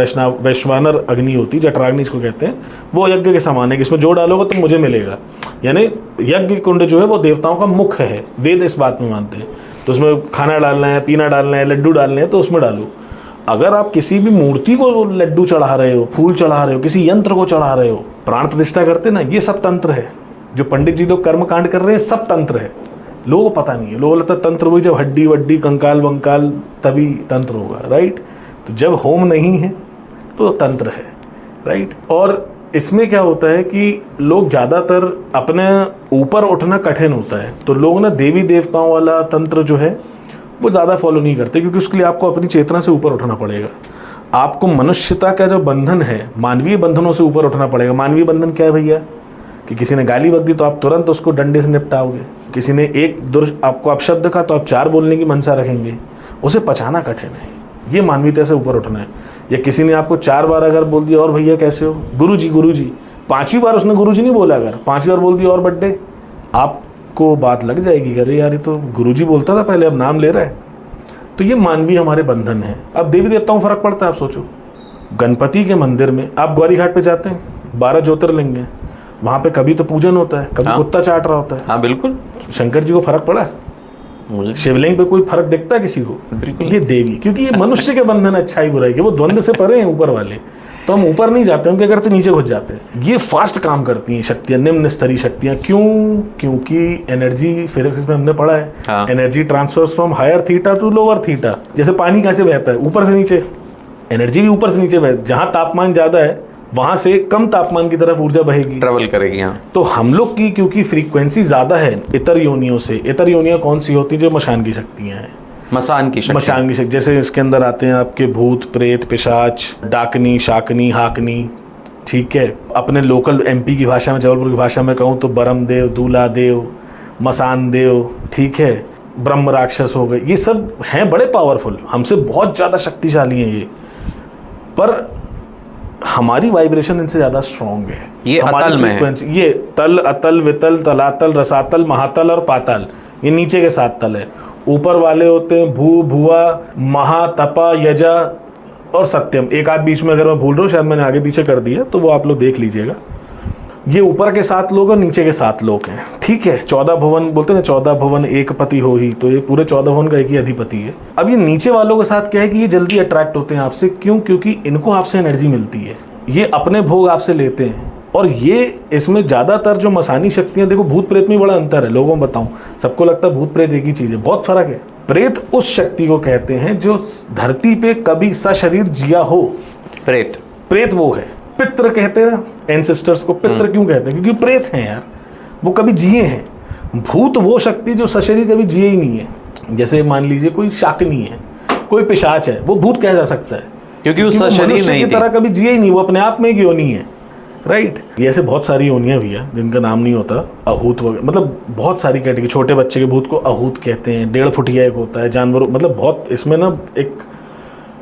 वैश्वानर अग्नि होती, जठराग्नि इसको कहते हैं, वो यज्ञ के समान है कि इसमें जो डालोगे तो मुझे मिलेगा। यानी यज्ञ कुंड जो है वो देवताओं का मुख है। वेद इस बात में मानते हैं। तो उसमें खाना डालना है, पीना डालना है, लड्डू डालने हैं तो उसमें डालो। अगर आप किसी भी मूर्ति को लड्डू चढ़ा रहे हो, फूल चढ़ा रहे हो, किसी यंत्र को चढ़ा रहे हो, प्राण प्रतिष्ठा करते ना, ये सब तंत्र है। जो पंडित जी लोग कर्म कांड कर रहे हैं सब तंत्र है। लोगों को पता नहीं है। लोगों को लगता है तंत्र वही जब हड्डी वड्डी कंकाल वंकाल तभी तंत्र होगा, राइट। तो जब होम नहीं है तो तंत्र है, राइट। और इसमें क्या होता है कि लोग ज़्यादातर अपने ऊपर उठना कठिन होता है तो लोग ना देवी देवताओं वाला तंत्र जो है वो ज़्यादा फॉलो नहीं करते, क्योंकि उसके लिए आपको अपनी चेतना से ऊपर उठना पड़ेगा। आपको मनुष्यता का जो बंधन है, मानवीय बंधनों से ऊपर उठना पड़ेगा। मानवीय बंधन क्या है भैया? कि किसी ने गाली बक दी तो आप तुरंत उसको डंडे से निपटाओगे। किसी ने एक आपको अपशब्द कहा तो आप 4 बोलने की मनसा रखेंगे। उसे पचाना कठिन है। ये मानवीयता से ऊपर उठना है। या किसी ने आपको 4 बार अगर बोल दिया, और भैया कैसे हो, गुरुजी गुरुजी, 5वीं बार उसने गुरुजी नहीं बोला, अगर 5वीं बार बोल दिया और बर्थडे, आपको बात लग जाएगी, अरे यार ये तो गुरुजी बोलता था पहले, अब नाम ले रहा है। तो ये मानवीय हमारे बंधन है। अब देवी देवताओं फर्क पड़ता है। आप सोचो, गणपति के मंदिर में आप गौरी घाट पे जाते हैं, 12 ज्योतिर्लिंग हैं, वहाँ पे कभी तो पूजन होता है, कभी कुत्ता चाट रहा होता है। हाँ बिल्कुल। शंकर जी को फर्क पड़ा? शिवलिंग पे कोई फर्क दिखता है किसी को? बिल्कुल। ये देवी, क्योंकि ये मनुष्य के बंधन अच्छाई बुराई के, वो द्वंद्व से परे हैं ऊपर वाले। तो हम ऊपर नहीं जाते, हम क्या करते, नीचे घुस जाते हैं। ये फास्ट काम करती हैं शक्तियाँ, निम्न स्तरीय शक्तियाँ। क्यों? क्योंकि एनर्जी, फिजिक्स में हमने पढ़ा है, energy transfers from higher theta to lower theta. जैसे पानी कैसे बहता है, ऊपर से नीचे, एनर्जी भी ऊपर से नीचे बह, जहाँ तापमान ज़्यादा है वहाँ से कम तापमान की तरफ ऊर्जा बहेगी, ट्रेवल करेगी। हाँ, तो हम लोग की क्योंकि फ्रीक्वेंसी ज़्यादा है इतर योनियों से। इतर योनियाँ कौन सी होती हैं? जो मशान की शक्तियाँ हैं, मसान की शक्ति। मशान की शक्ति। जैसे इसके अंदर आते हैं आपके भूत प्रेत पिशाच, डाकनी शाकनी हाकनी, ठीक है। अपने लोकल एमपी की भाषा में, जबलपुर की भाषा में कहूँ तो बरम देव, दूल्हा देव, मसान देव, ठीक है, ब्रह्म राक्षस हो गए। ये सब हैं बड़े पावरफुल, हमसे बहुत ज़्यादा शक्तिशाली हैं ये, पर हमारी वाइब्रेशन इनसे ज़्यादा स्ट्रॉन्ग है। ये अतल में है। ये तल, अतल, वितल, तलातल, रसातल, महातल और पाताल, ये नीचे के 7 तल है। ऊपर वाले होते हैं भू, भुआ, महा, तपा, यजा और सत्यम। एक आध बीच में अगर मैं भूल रहा हूँ, शायद मैंने आगे पीछे कर दिया, तो वो आप लोग देख लीजिएगा। ये ऊपर के 7 लोग और नीचे के 7 लोग हैं, ठीक है। 14 भुवन बोलते हैं ना, 14 भुवन एक पति हो ही, तो ये पूरे 14 भुवन का एक ही अधिपति है। अब ये नीचे वालों के साथ क्या है कि ये जल्दी अट्रैक्ट होते हैं आपसे। क्यों? क्योंकि इनको आपसे एनर्जी मिलती है, ये अपने भोग आपसे लेते हैं। और ये इसमें ज़्यादातर जो मसानी शक्तियाँ, देखो भूत प्रेत में बड़ा अंतर है। लोगों को बताऊँ, सबको लगता है भूत प्रेत एक ही चीज़ है, बहुत फ़र्क है। प्रेत उस शक्ति को कहते हैं जो धरती पे कभी सशरीर जिया हो। प्रेत वो है। पितृ कहते हैं ना, एंसेस्टर्स को पितृ क्यों कहते हैं? क्योंकि प्रेत हैं यार, वो कभी जिए हैं। भूत वो शक्ति जो सशरीर कभी जिए ही नहीं है। जैसे मान लीजिए कोई शाकनी है, कोई पिशाच है, वो भूत कहा जा सकता है क्योंकि वो सशरीर नहीं की तरह कभी जिए ही नहीं, वो अपने आप में एक योनि है, राइट। ये ऐसे बहुत सारी योनियाँ भी हैं जिनका नाम नहीं होता, अहूत वगैरह, मतलब बहुत सारी कैटेगरी। छोटे बच्चे के भूत को अहूत कहते हैं। 1.5 फुटिया एक होता है, जानवरों, मतलब बहुत इसमें ना एक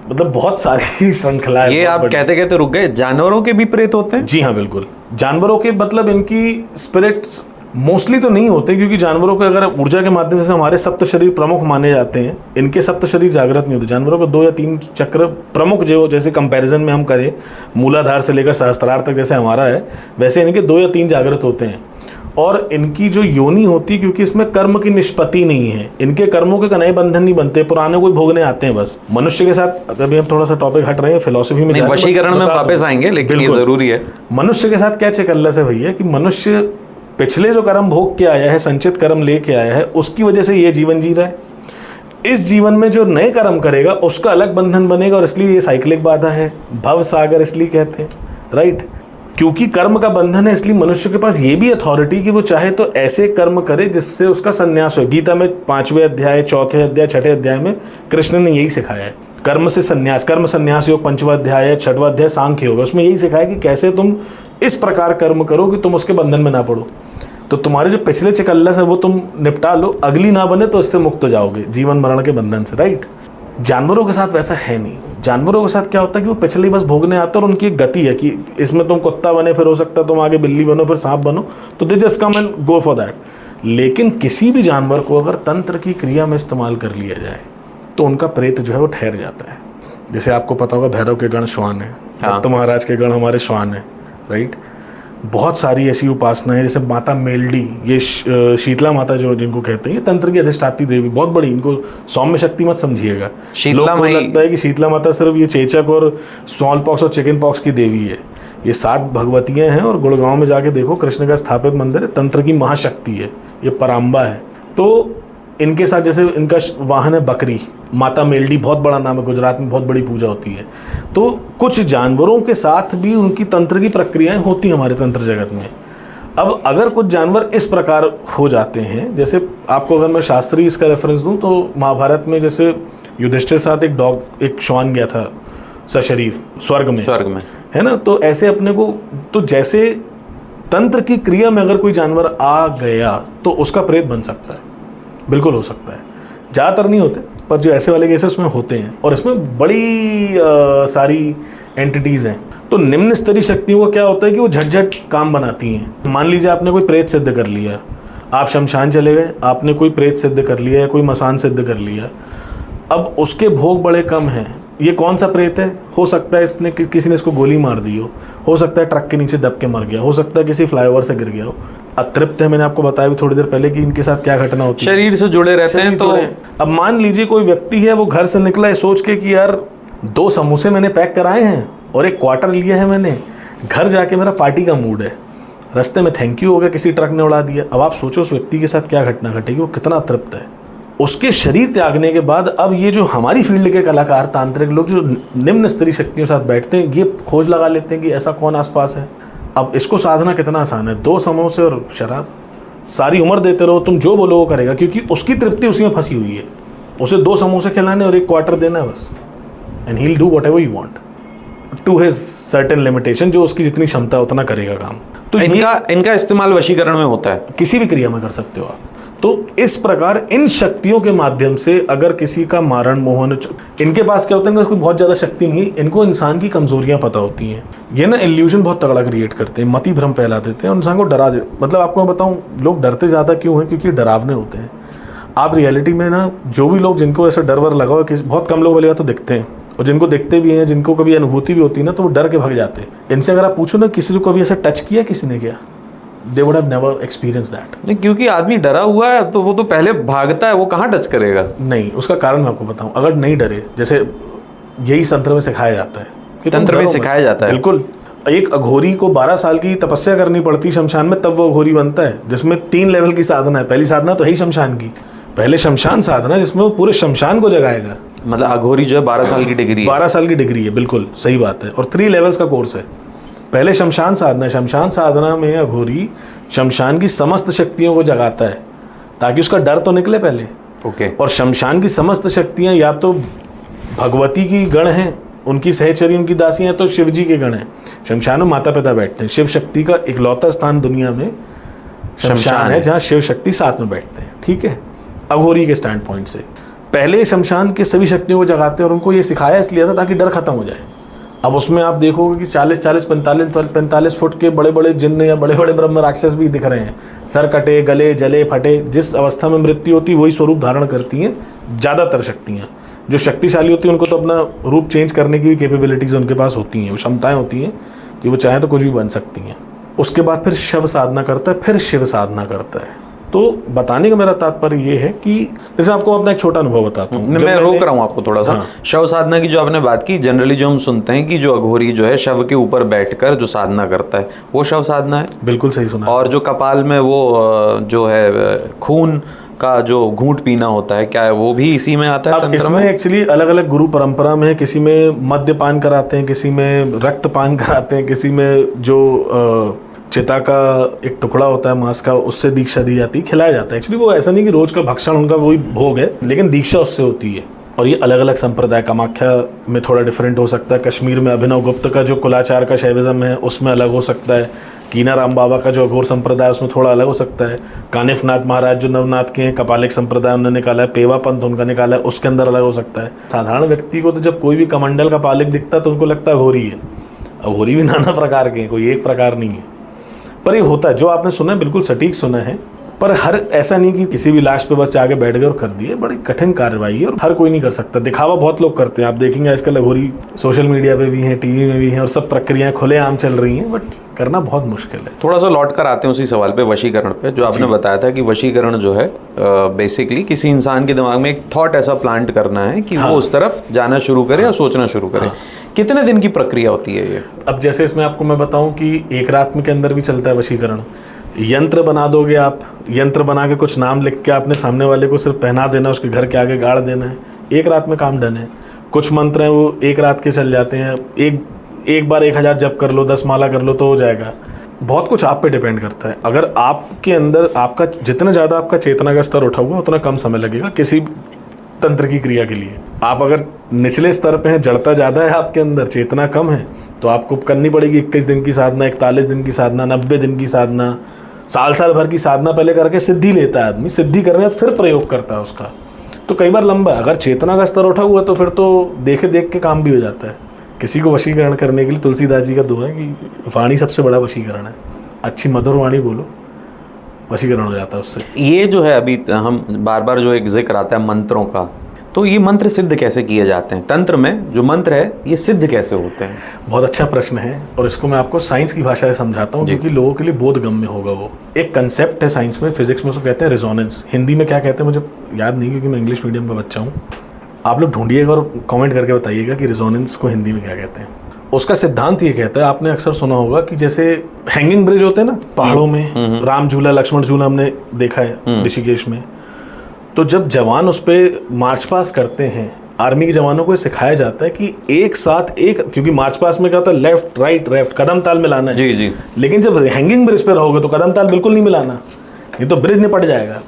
मतलब बहुत सारी श्रृंखला है। ये आप कहते कहते रुक गए, जानवरों के भी प्रेत होते हैं? जी हाँ बिल्कुल, जानवरों के मतलब इनकी स्पिरिट्स मोस्टली तो नहीं होते, क्योंकि जानवरों के अगर ऊर्जा के माध्यम से हमारे सप्त शरीर प्रमुख माने जाते हैं, इनके सप्त शरीर जागृत नहीं होते। जानवरों को 2 या 3 चक्र प्रमुख जो जैसे कंपैरिजन में हम करें मूलाधार से लेकर सहस्त्रार तक जैसे हमारा है, वैसे इनके 2 या 3 जागृत होते हैं। और इनकी जो योनि होती है, क्योंकि इसमें कर्म की निष्पत्ति नहीं है, इनके कर्मों के कनई बंधन नहीं बनते, पुराने कोई भोगने आते हैं बस। मनुष्य के साथ अभी हम थोड़ा सा टॉपिक हट रहे हैं, फिलोसफी में वशीकरण में वापस आएंगे, लेकिन ये जरूरी है। मनुष्य के साथ क्या चकल्लस है भैया कि मनुष्य पिछले जो कर्म भोग के आया है, संचित कर्म लेके आया है, उसकी वजह से ये जीवन जी रहा है। इस जीवन में जो नए कर्म करेगा उसका अलग बंधन बनेगा, और इसलिए ये साइक्लिक बाधा है, भव सागर इसलिए कहते हैं, राइट। क्योंकि कर्म का बंधन है, इसलिए मनुष्य के पास ये भी अथॉरिटी कि वो चाहे तो ऐसे कर्म करे जिससे उसका संन्यास हो। गीता में 5वें अध्याय, 4थे अध्याय, 6ठे अध्याय में कृष्ण ने यही सिखाया है, कर्म से संन्यास, कर्म संन्यास योग 5वां अध्याय है, 6वां अध्याय सांख्य योग, उसमें यही सिखाया कि कैसे तुम इस प्रकार कर्म करो कि तुम उसके बंधन में ना पड़ो। तो तुम्हारे जो पिछले चिकल्लस है वो तुम निपटा लो, अगली ना बने तो इससे मुक्त हो जाओगे जीवन मरण के बंधन से, राइट। जानवरों के साथ वैसा है नहीं। जानवरों के साथ क्या होता है कि वो पिछले बस भोगने आते हैं, और उनकी एक गति है कि इसमें तुम कुत्ता बने, फिर हो सकता है तुम आगे बिल्ली बनो, फिर सांप बनो, तो they just come and go for that. लेकिन किसी भी जानवर को अगर तंत्र की क्रिया में इस्तेमाल कर लिया जाए तो उनका प्रेत जो है वो ठहर जाता है। जैसे आपको पता होगा भैरव के गण श्वान है, दत्त महाराज के गण हमारे श्वान है, राइट। बहुत सारी ऐसी उपासना है, जैसे माता मेलडी, ये शीतला माता जो जिनको कहते हैं, ये तंत्र की अधिष्ठात्री देवी, बहुत बड़ी, इनको सौम्य शक्ति मत समझिएगा। लोगों को लगता है कि शीतला माता सिर्फ ये चेचक और स्मॉल पॉक्स और चिकन पॉक्स की देवी है। ये 7 भगवतियाँ हैं, और गुड़गांव में जाके देखो कृष्ण का स्थापित मंदिर है, तंत्र की महाशक्ति है, ये पराम्बा है। तो इनके साथ जैसे इनका वाहन है बकरी, माता मेलडी बहुत बड़ा नाम है, गुजरात में बहुत बड़ी पूजा होती है। तो कुछ जानवरों के साथ भी उनकी तंत्र की प्रक्रियाएं होती हैं हमारे तंत्र जगत में। अब अगर कुछ जानवर इस प्रकार हो जाते हैं, जैसे आपको अगर मैं शास्त्रीय इसका रेफरेंस दूं तो महाभारत में जैसे युधिष्ठिर के साथ एक श्वान गया था सशरीर स्वर्ग में, है ना। तो ऐसे अपने को, तो जैसे तंत्र की क्रिया में अगर कोई जानवर आ गया तो उसका प्रेत बन सकता है, बिल्कुल हो सकता है। ज़्यादातर नहीं होते, पर जो ऐसे वाले केसेस उसमें होते हैं, और इसमें बड़ी सारी एंटिटीज़ हैं। तो निम्न स्तरीय शक्तियों को क्या होता है कि वो झटझट काम बनाती हैं। मान लीजिए आपने कोई प्रेत सिद्ध कर लिया, आप शमशान चले गए, आपने कोई प्रेत सिद्ध कर लिया या कोई मसान सिद्ध कर लिया, अब उसके भोग बड़े कम हैं। ये कौन सा प्रेत है? हो सकता है इसने किसी ने इसको गोली मार दी हो सकता है ट्रक के नीचे दब के मर गया, हो सकता है किसी फ्लाईओवर से गिर गया हो। अतृप्त है, मैंने आपको बताया भी थोड़ी देर पहले कि इनके साथ क्या घटना होती है, शरीर से जुड़े रहते हैं। तो अब मान लीजिए कोई व्यक्ति है, वो घर से निकला है सोच के कि यार 2 समोसे मैंने पैक कराए हैं और एक क्वार्टर लिया है मैंने, घर जाके मेरा पार्टी का मूड है, रास्ते में थैंक यू हो गया, किसी ट्रक ने उड़ा दिया। अब आप सोचो उस व्यक्ति के साथ क्या घटना घटेगी, वो कितना अतृप्त है। उसके शरीर त्यागने के बाद अब ये जो हमारी फील्ड के कलाकार, तांत्रिक लोग जो निम्न स्तरीय शक्तियों के साथ बैठते हैं, ये खोज लगा लेते हैं कि ऐसा कौन आसपास है। अब इसको साधना कितना आसान है, 2 समोसे और शराब, सारी उम्र देते रहो, तुम जो बोलो वो करेगा, क्योंकि उसकी तृप्ति उसी में फंसी हुई है। उसे 2 समोसे खिलाने और एक क्वार्टर देना है बस, and he will do whatever you want to his certain limitation, जो उसकी जितनी क्षमता है उतना करेगा काम। तो इनका इस्तेमाल वशीकरण में होता है, किसी भी क्रिया में कर सकते हो आप। तो इस प्रकार इन शक्तियों के माध्यम से अगर किसी का मारण मोहन, इनके पास क्या होता है, कोई बहुत ज़्यादा शक्ति नहीं, इनको इंसान की कमजोरियां पता होती हैं। ये ना इल्यूजन बहुत तगड़ा क्रिएट करते हैं, मति भ्रम फैला देते हैं और इंसान को डरा देते। मतलब आपको मैं बताऊं, लोग डरते ज़्यादा क्यों हैं, क्योंकि डरावने होते हैं। आप रियलिटी में ना, जो भी लोग जिनको ऐसा डर वर लगा हो, बहुत कम लोग वाले तो दिखते हैं, और जिनको दिखते भी हैं, जिनको कभी अनुभूति भी होती है ना, तो वो डर के भाग जाते हैं। इनसे अगर आप पूछो ना, किसी को कभी ऐसा टच किया किसी ने क्या, they would have never experienced that। नहीं, क्योंकि आदमी डरा हुआ है तो वो तो पहले भागता है, वो कहाँ टच करेगा। नहीं, उसका कारण मैं आपको बताऊं, अगर नहीं डरे, जैसे यही तंत्र में सिखाया जाता है कि तंत्र में सिखाया जाता है, बिल्कुल। एक अघोरी को 12 साल की तपस्या करनी पड़ती शमशान में, तब वो अघोरी बनता है, जिसमें 3 लेवल की साधना है। पहली साधना तो है ही शमशान की, पहले शमशान साधना, जिसमें वो पूरे शमशान को जगाएगा। मतलब अघोरी जो है 12 साल की डिग्री है, 12 साल की डिग्री है, बिल्कुल सही बात है, और 3 लेवल्स का कोर्स है। पहले शमशान साधना, शमशान साधना में अघोरी शमशान की समस्त शक्तियों को जगाता है, ताकि उसका डर तो निकले पहले। ओके। और शमशान की समस्त शक्तियाँ या तो भगवती की गण हैं, उनकी सहचरी, उनकी दासी हैं, तो शिव जी के गण हैं। शमशान में माता पिता बैठते हैं, शिव शक्ति का इकलौता स्थान दुनिया में शमशान है, जहाँ शिव शक्ति साथ में बैठते हैं, ठीक है, अघोरी के स्टैंड पॉइंट से। पहले शमशान की सभी शक्तियों को जगाते और उनको ये सिखाया इसलिए था ताकि डर खत्म हो जाए। अब उसमें आप देखोगे कि 40-45 फुट के बड़े बड़े जिन्न या बड़े बड़े ब्रह्म राक्षस भी दिख रहे हैं, सर कटे, गले जले फटे। जिस अवस्था में मृत्यु होती है वही स्वरूप धारण करती हैं ज़्यादातर शक्तियाँ। जो शक्तिशाली होती हैं उनको तो अपना रूप चेंज करने की भी कैपेबिलिटीज़ उनके पास होती हैं, वो क्षमताएँ होती हैं कि वो चाहें तो कुछ भी बन सकती हैं। उसके बाद फिर शव साधना करता है, फिर शिव साधना करता है। तो बताने का मेरा तात्पर्य ये है कि जैसे आपको अपना एक छोटा अनुभव बताता हूँ। मैं रोक रहा हूँ आपको थोड़ा सा। शव साधना की जो आपने बात की, जनरली जो हम सुनते हैं कि जो अघोरी जो है शव के ऊपर बैठकर जो साधना करता है वो शव साधना है। बिल्कुल सही सुना। और जो कपाल में वो जो है खून का जो घूंट पीना होता है, क्या है वो भी इसी में आता है? अब इसमें एक्चुअली अलग अलग गुरु परंपरा में है। किसी में मद्यपान कराते हैं, किसी में रक्तपान कराते हैं, किसी में जो चिता का एक टुकड़ा होता है मांस का, उससे दीक्षा दी जाती है, खिलाया जाता है। एक्चुअली वो ऐसा नहीं कि रोज का भक्षण उनका वही भोग है, लेकिन दीक्षा उससे होती है। और ये अलग अलग संप्रदाय, कामाख्या में थोड़ा डिफरेंट हो सकता है, कश्मीर में अभिनव गुप्त का जो कुलाचार का शैविज्म है उसमें अलग हो सकता है, कीनाराम बाबा का जो अघोर संप्रदाय उसमें थोड़ा अलग हो सकता है, कानिफनाथ महाराज जो नवनाथ के हैं, कपालिक संप्रदाय उन्होंने निकाला है, पेवा पंथ उनका निकाला है, उसके अंदर अलग हो सकता है। साधारण व्यक्ति को तो जब कोई भी कमंडल का पालिक दिखता है तो उनको लगता है अघोरी है। अघोरी भी नाना प्रकार के हैं, कोई एक प्रकार नहीं है। पर ये होता है, जो आपने सुना है बिल्कुल सटीक सुना है। पर हर ऐसा नहीं कि किसी भी लाश पे बस जाके बैठ गए और कर दिए। बड़ी कठिन कार्रवाई है और हर कोई नहीं कर सकता। दिखावा बहुत लोग करते हैं, आप देखेंगे आजकल अघोरी सोशल मीडिया पे भी हैं, टीवी में भी हैं और सब प्रक्रियाएं खुलेआम चल रही हैं, बट करना बहुत मुश्किल है। थोड़ा सा लौट कर आते हैं उसी सवाल पे, वशीकरण पे। जो आपने बताया था कि वशीकरण जो है बेसिकली किसी इंसान के दिमाग में एक थॉट ऐसा प्लांट करना है कि वो उस तरफ जाना शुरू करे या सोचना शुरू करे। कितने दिन की प्रक्रिया होती है ये? अब जैसे इसमें आपको मैं बताऊं कि एक रात में के अंदर भी चलता है वशीकरण। यंत्र बना दोगे आप, यंत्र बना के कुछ नाम लिख के आपने सामने वाले को सिर्फ पहना देना, उसके घर के आगे गाड़ देना है, एक रात में काम डन है। कुछ मंत्र हैं वो एक रात के चल जाते हैं, एक बार 1000 जप कर लो, 10 माला कर लो तो हो जाएगा। बहुत कुछ आप पे डिपेंड करता है। अगर आपके अंदर आपका जितना ज़्यादा आपका चेतना का स्तर उठा हुआ उतना कम समय लगेगा किसी तंत्र की क्रिया के लिए। आप अगर निचले स्तर पे हैं, जड़ता ज़्यादा है आपके अंदर, चेतना कम है, तो आपको करनी पड़ेगी 21 दिन की साधना, 41 दिन की साधना, 90 दिन की साधना, साल भर की साधना पहले करके सिद्धि लेता है आदमी। सिद्धि करने बाद फिर प्रयोग करता है उसका, तो कई बार लंबा। अगर चेतना का स्तर उठा हुआ तो फिर तो देख के काम भी हो जाता है। किसी को वशीकरण करने के लिए तुलसीदास जी का दुआ है कि वाणी सबसे बड़ा वशीकरण है, अच्छी मधुर वाणी बोलो, वशीकरण हो जाता है उससे। ये जो है अभी हम बार बार जो एक जिक्र आता है मंत्रों का, तो ये मंत्र सिद्ध कैसे किए जाते हैं? तंत्र में जो मंत्र है ये सिद्ध कैसे होते हैं? बहुत अच्छा प्रश्न है और इसको मैं आपको साइंस की भाषा से समझाता हूँ क्योंकि लोगों के लिए बोधगम्य होगा। वो एक कंसेप्ट है साइंस में, फिजिक्स में, उसको कहते हैं रेजोनेंस। हिंदी में क्या कहते हैं मुझे याद नहीं क्योंकि मैं इंग्लिश मीडियम का बच्चा हूँ। आप लोग ढूंढिएगा और कमेंट करके बताइएगा कि रेजोनेंस को हिंदी में क्या कहते हैं। उसका सिद्धांत ये कहता है, आपने अक्सर सुना होगा कि जैसे हैंगिंग ब्रिज होते हैं ना पहाड़ों में, राम झूला, लक्ष्मण झूला हमने देखा है ऋषिकेश में। तो जब जवान उस पर मार्च पास करते हैं, आर्मी के जवानों को सिखाया जाता है कि एक साथ एक, क्योंकि मार्च पास में क्या होता है लेफ्ट राइट लेफ्ट, कदम ताल मिलाना है। जी जी। लेकिन जब हैंगिंग ब्रिज पे रहोगे तो कदम ताल बिल्कुल नहीं मिलाना, ये तो ब्रिज निपट जाएगा।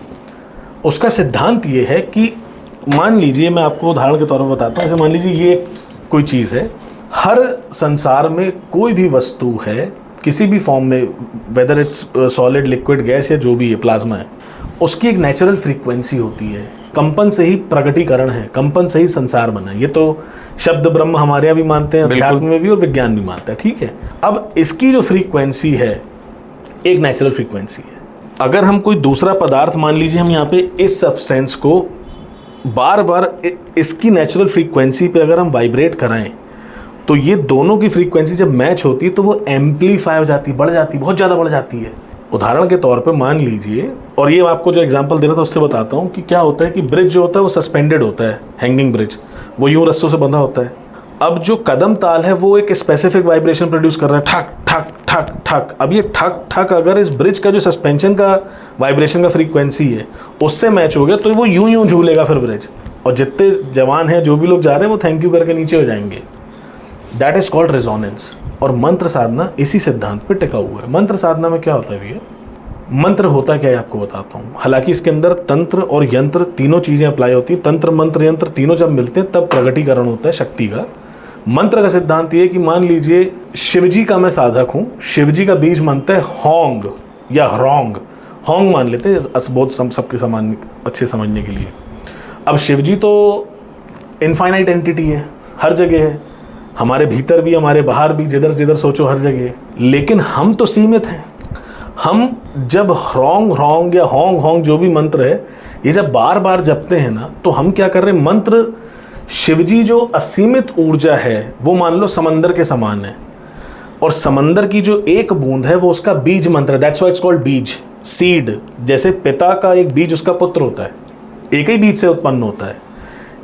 उसका सिद्धांत ये है कि मान लीजिए, मैं आपको उदाहरण के तौर पर बताता हूँ, ऐसे मान लीजिए ये कोई चीज़ है, हर संसार में कोई भी वस्तु है किसी भी फॉर्म में, whether it's solid, liquid, gas या जो भी है, प्लाज्मा है, उसकी एक नेचुरल फ्रीक्वेंसी होती है। कंपन से ही प्रगटीकरण है, कंपन से ही संसार बना है। ये तो शब्द ब्रह्म हमारे यहाँ भी मानते हैं, अध्यात्म में भी और विज्ञान भी मानता है, ठीक है। अब इसकी जो फ्रीक्वेंसी है एक नेचुरल फ्रीक्वेंसी है। अगर हम कोई दूसरा पदार्थ, मान लीजिए हम यहाँ पे इस सब्सटेंस को बार बार इसकी नेचुरल फ्रीक्वेंसी पे अगर हम वाइब्रेट कराएं तो ये दोनों की फ्रीक्वेंसी जब मैच होती है तो वो एम्पलीफाई हो जाती है, बढ़ जाती है, बहुत ज़्यादा बढ़ जाती है। उदाहरण के तौर पे मान लीजिए, और ये आपको जो एग्जांपल दे रहा था उससे बताता हूँ कि क्या होता है कि ब्रिज जो होता है वो सस्पेंडेड होता है, हैंगिंग ब्रिज, वो यूँ रस्सों से बंधा होता है। अब जो कदम ताल है वो एक स्पेसिफिक वाइब्रेशन प्रोड्यूस कर रहा है, ठक ठक ठक ठक। अब ये ठक ठक अगर इस ब्रिज का जो सस्पेंशन का वाइब्रेशन का फ्रीक्वेंसी है उससे मैच हो गया तो वो यूं झूलेगा फिर ब्रिज, और जितने जवान हैं, जो भी लोग जा रहे हैं, वो थैंक यू करके नीचे हो जाएंगे। That is called resonance. और मंत्र साधना इसी सिद्धांत पर टिका हुआ है। मंत्र साधना में क्या होता है भैया, मंत्र होता क्या है आपको बताता हूँ। हालांकि इसके अंदर तंत्र और यंत्र तीनों चीज़ें अप्लाई होती हैं। तंत्र, मंत्र, यंत्र तीनों जब मिलते हैं तब प्रगटीकरण होता है शक्ति का। मंत्र का सिद्धांत ये कि मान लीजिए शिवजी का मैं साधक हूँ, शिवजी का बीज मानता है होंग या ह्रोंग, होंग मान लेते हैं बहुत सबके सामान्य अच्छे समझने के लिए। अब शिव जी तो इनफाइनाइट एंटिटी है, हर जगह है, हमारे भीतर भी हमारे बाहर भी, जिधर जिधर सोचो हर जगह है। लेकिन हम तो सीमित हैं। हम जब ह्रोंग या होंग होंग जो भी मंत्र है, ये जब बार बार जपते हैं ना, तो हम क्या कर रहे हैं, मंत्र शिवजी जो असीमित ऊर्जा है वो मान लो समंदर के समान है, और समंदर की जो एक बूंद है वो उसका बीज मंत्र है। दैट्स व्हाई इट्स कॉल्ड बीज, सीड। जैसे पिता का एक बीज उसका पुत्र होता है, एक ही बीज से उत्पन्न होता है।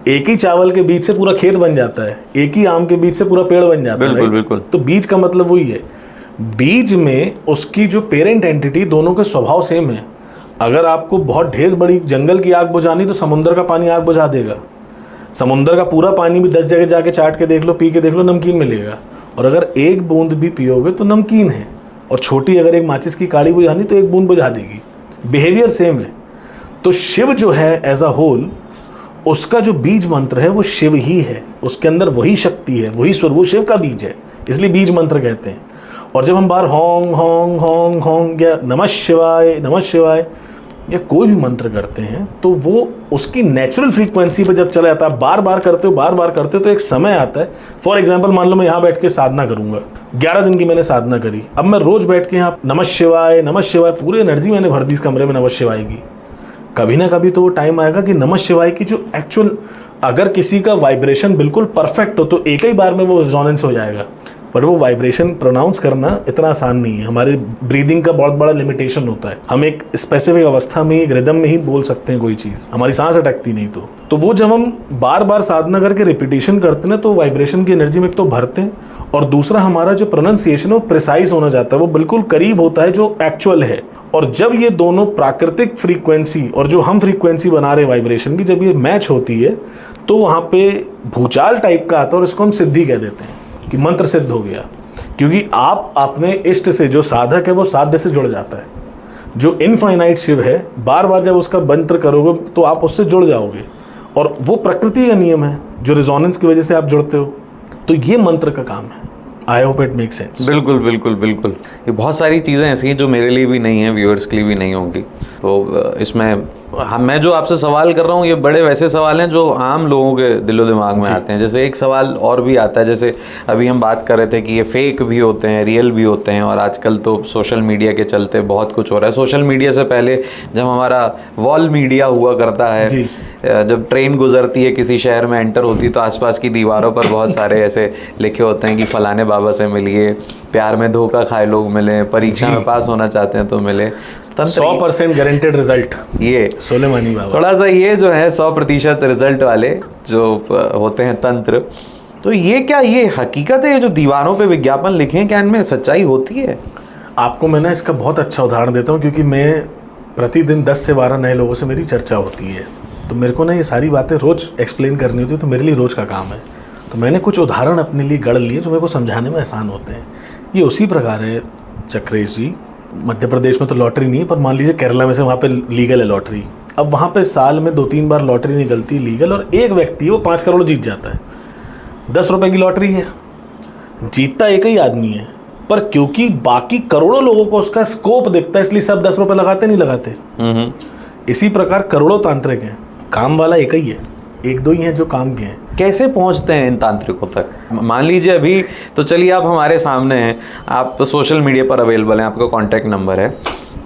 एक ही चावल के बीज से पूरा खेत बन जाता है, एक ही आम के बीज से पूरा पेड़ बन जाता है। बिल्कुल बिल्कुल। तो बीज का मतलब वही है। बीज में उसकी जो पेरेंट एंटिटी, दोनों के स्वभाव सेम है। अगर आपको बहुत ढेर बड़ी जंगल की आग बुझानी तो समुद्र का पानी आग बुझा देगा। समुद्र का पूरा पानी भी 10 जगह जाके चाट के देख लो, पी के देख लो, नमकीन मिलेगा। और अगर एक बूंद भी पियोगे तो नमकीन है। और छोटी अगर एक माचिस की काड़ी बुझानी तो एक बूंद बुझा देगी। बिहेवियर सेम है। तो शिव जो है एज अ होल, उसका जो बीज मंत्र है वो शिव ही है। उसके अंदर वही शक्ति है, वही स्वर, वो शिव का बीज है, इसलिए बीज मंत्र कहते हैं। और जब हम बार होंग होंग होंग होंग या नमः शिवाय या कोई भी मंत्र करते हैं, तो वो उसकी नेचुरल फ्रीक्वेंसी पे जब चला जाता है, बार बार करते हो तो एक समय आता है। फॉर एग्जांपल मान लो मैं यहाँ बैठ के साधना करूँगा, 11 दिन की मैंने साधना करी। अब मैं रोज बैठ के यहाँ नमः शिवाय पूरी एनर्जी मैंने भर दी इस कमरे में नमः शिवाय की। कभी ना कभी तो वो टाइम आएगा कि नमः शिवाय की जो एक्चुअल, अगर किसी का वाइब्रेशन बिल्कुल परफेक्ट हो तो एक ही बार में वो रेजोनेंस हो जाएगा। पर वो वाइब्रेशन प्रोनाउंस करना इतना आसान नहीं है। हमारे ब्रीदिंग का बहुत बड़ा लिमिटेशन होता है। हम एक स्पेसिफिक अवस्था में, एक रिदम में ही बोल सकते हैं कोई चीज़, हमारी सांस अटकती नहीं। तो वो जब हम बार बार साधना करके रिपीटेशन करते हैं तो वाइब्रेशन की एनर्जी में एक तो भरते हैं, और दूसरा हमारा जो प्रोनाउंसिएशन है वो प्रिसाइज होना जाता है, वो बिल्कुल करीब होता है जो एक्चुअल है। और जब ये दोनों प्राकृतिक फ्रीक्वेंसी और जो हम फ्रीक्वेंसी बना रहे हैं वाइब्रेशन की, जब ये मैच होती है तो वहाँ पे भूचाल टाइप का आता है, और इसको हम सिद्धि कह देते हैं कि मंत्र सिद्ध हो गया। क्योंकि आप अपने इष्ट से, जो साधक है वो साध्य से जुड़ जाता है। जो इनफाइनाइट शिव है, बार बार जब उसका मंत्र करोगे तो आप उससे जुड़ जाओगे, और वो प्रकृति का नियम है जो रिजोनेंस की वजह से आप जुड़ते हो। तो ये मंत्र का काम है। I hope it make sense. बिल्कुल बिल्कुल बिल्कुल। ये बहुत सारी चीज़ें ऐसी हैं जो मेरे लिए भी नहीं है, व्यूअर्स के लिए भी नहीं होंगी। तो इसमें मैं जो आपसे सवाल कर रहा हूँ, ये बड़े वैसे सवाल हैं जो आम लोगों के दिलो दिमाग में आते हैं। जैसे एक सवाल और भी आता है, जैसे अभी हम बात कर रहे थे कि ये फेक भी होते हैं, रियल भी होते हैं, और आजकल तो सोशल मीडिया के चलते बहुत कुछ हो रहा है। सोशल मीडिया से पहले जब हमारा वॉल मीडिया हुआ करता है, जब ट्रेन गुजरती है किसी शहर में, एंटर होती है, तो आसपास की दीवारों पर बहुत सारे ऐसे लिखे होते हैं कि फलाने बाबा से मिलिए, प्यार में धोखा खाए लोग मिले, परीक्षा में पास होना चाहते हैं तो मिले, 100% गारंटेड रिजल्ट। ये सोलेमानी बाबा थोड़ा सा ये जो है 100% रिजल्ट वाले जो होते हैं तंत्र, तो ये क्या ये हकीकत है? ये जो दीवारों पे विज्ञापन लिखे हैं, क्या इनमें सच्चाई होती है? आपको मैं ना इसका बहुत अच्छा उदाहरण देता हूँ, क्योंकि मैं प्रतिदिन 10 से 12 नए लोगों से मेरी चर्चा होती है। तो मेरे को ना ये सारी बातें रोज़ एक्सप्लेन करनी होती है, तो मेरे लिए रोज़ का काम है। तो मैंने कुछ उदाहरण अपने लिए गढ़ लिए जो मेरे को समझाने में आसान होते हैं। ये उसी प्रकार है चक्रेश जी, मध्य प्रदेश में तो लॉटरी नहीं है, पर मान लीजिए केरला में से वहाँ पे लीगल है लॉटरी। अब वहाँ पे साल में 2-3 बार लॉटरी निकलती है लीगल, और एक व्यक्ति वो 5 करोड़ जीत जाता है। 10 रुपए की लॉटरी है, जीतता एक ही आदमी है, पर क्योंकि बाकी करोड़ों लोगों को उसका स्कोप दिखता है, इसलिए सब 10 रुपए लगाते नहीं लगाते। इसी प्रकार करोड़ों तांत्रिक हैं, काम वाला एक ही है, 1-2 ही हैं जो काम के हैं। कैसे पहुंचते हैं इन तांत्रिकों तक? मान लीजिए अभी तो चलिए आप हमारे सामने हैं, आप तो सोशल मीडिया पर अवेलेबल हैं, आपका कॉन्टैक्ट नंबर है,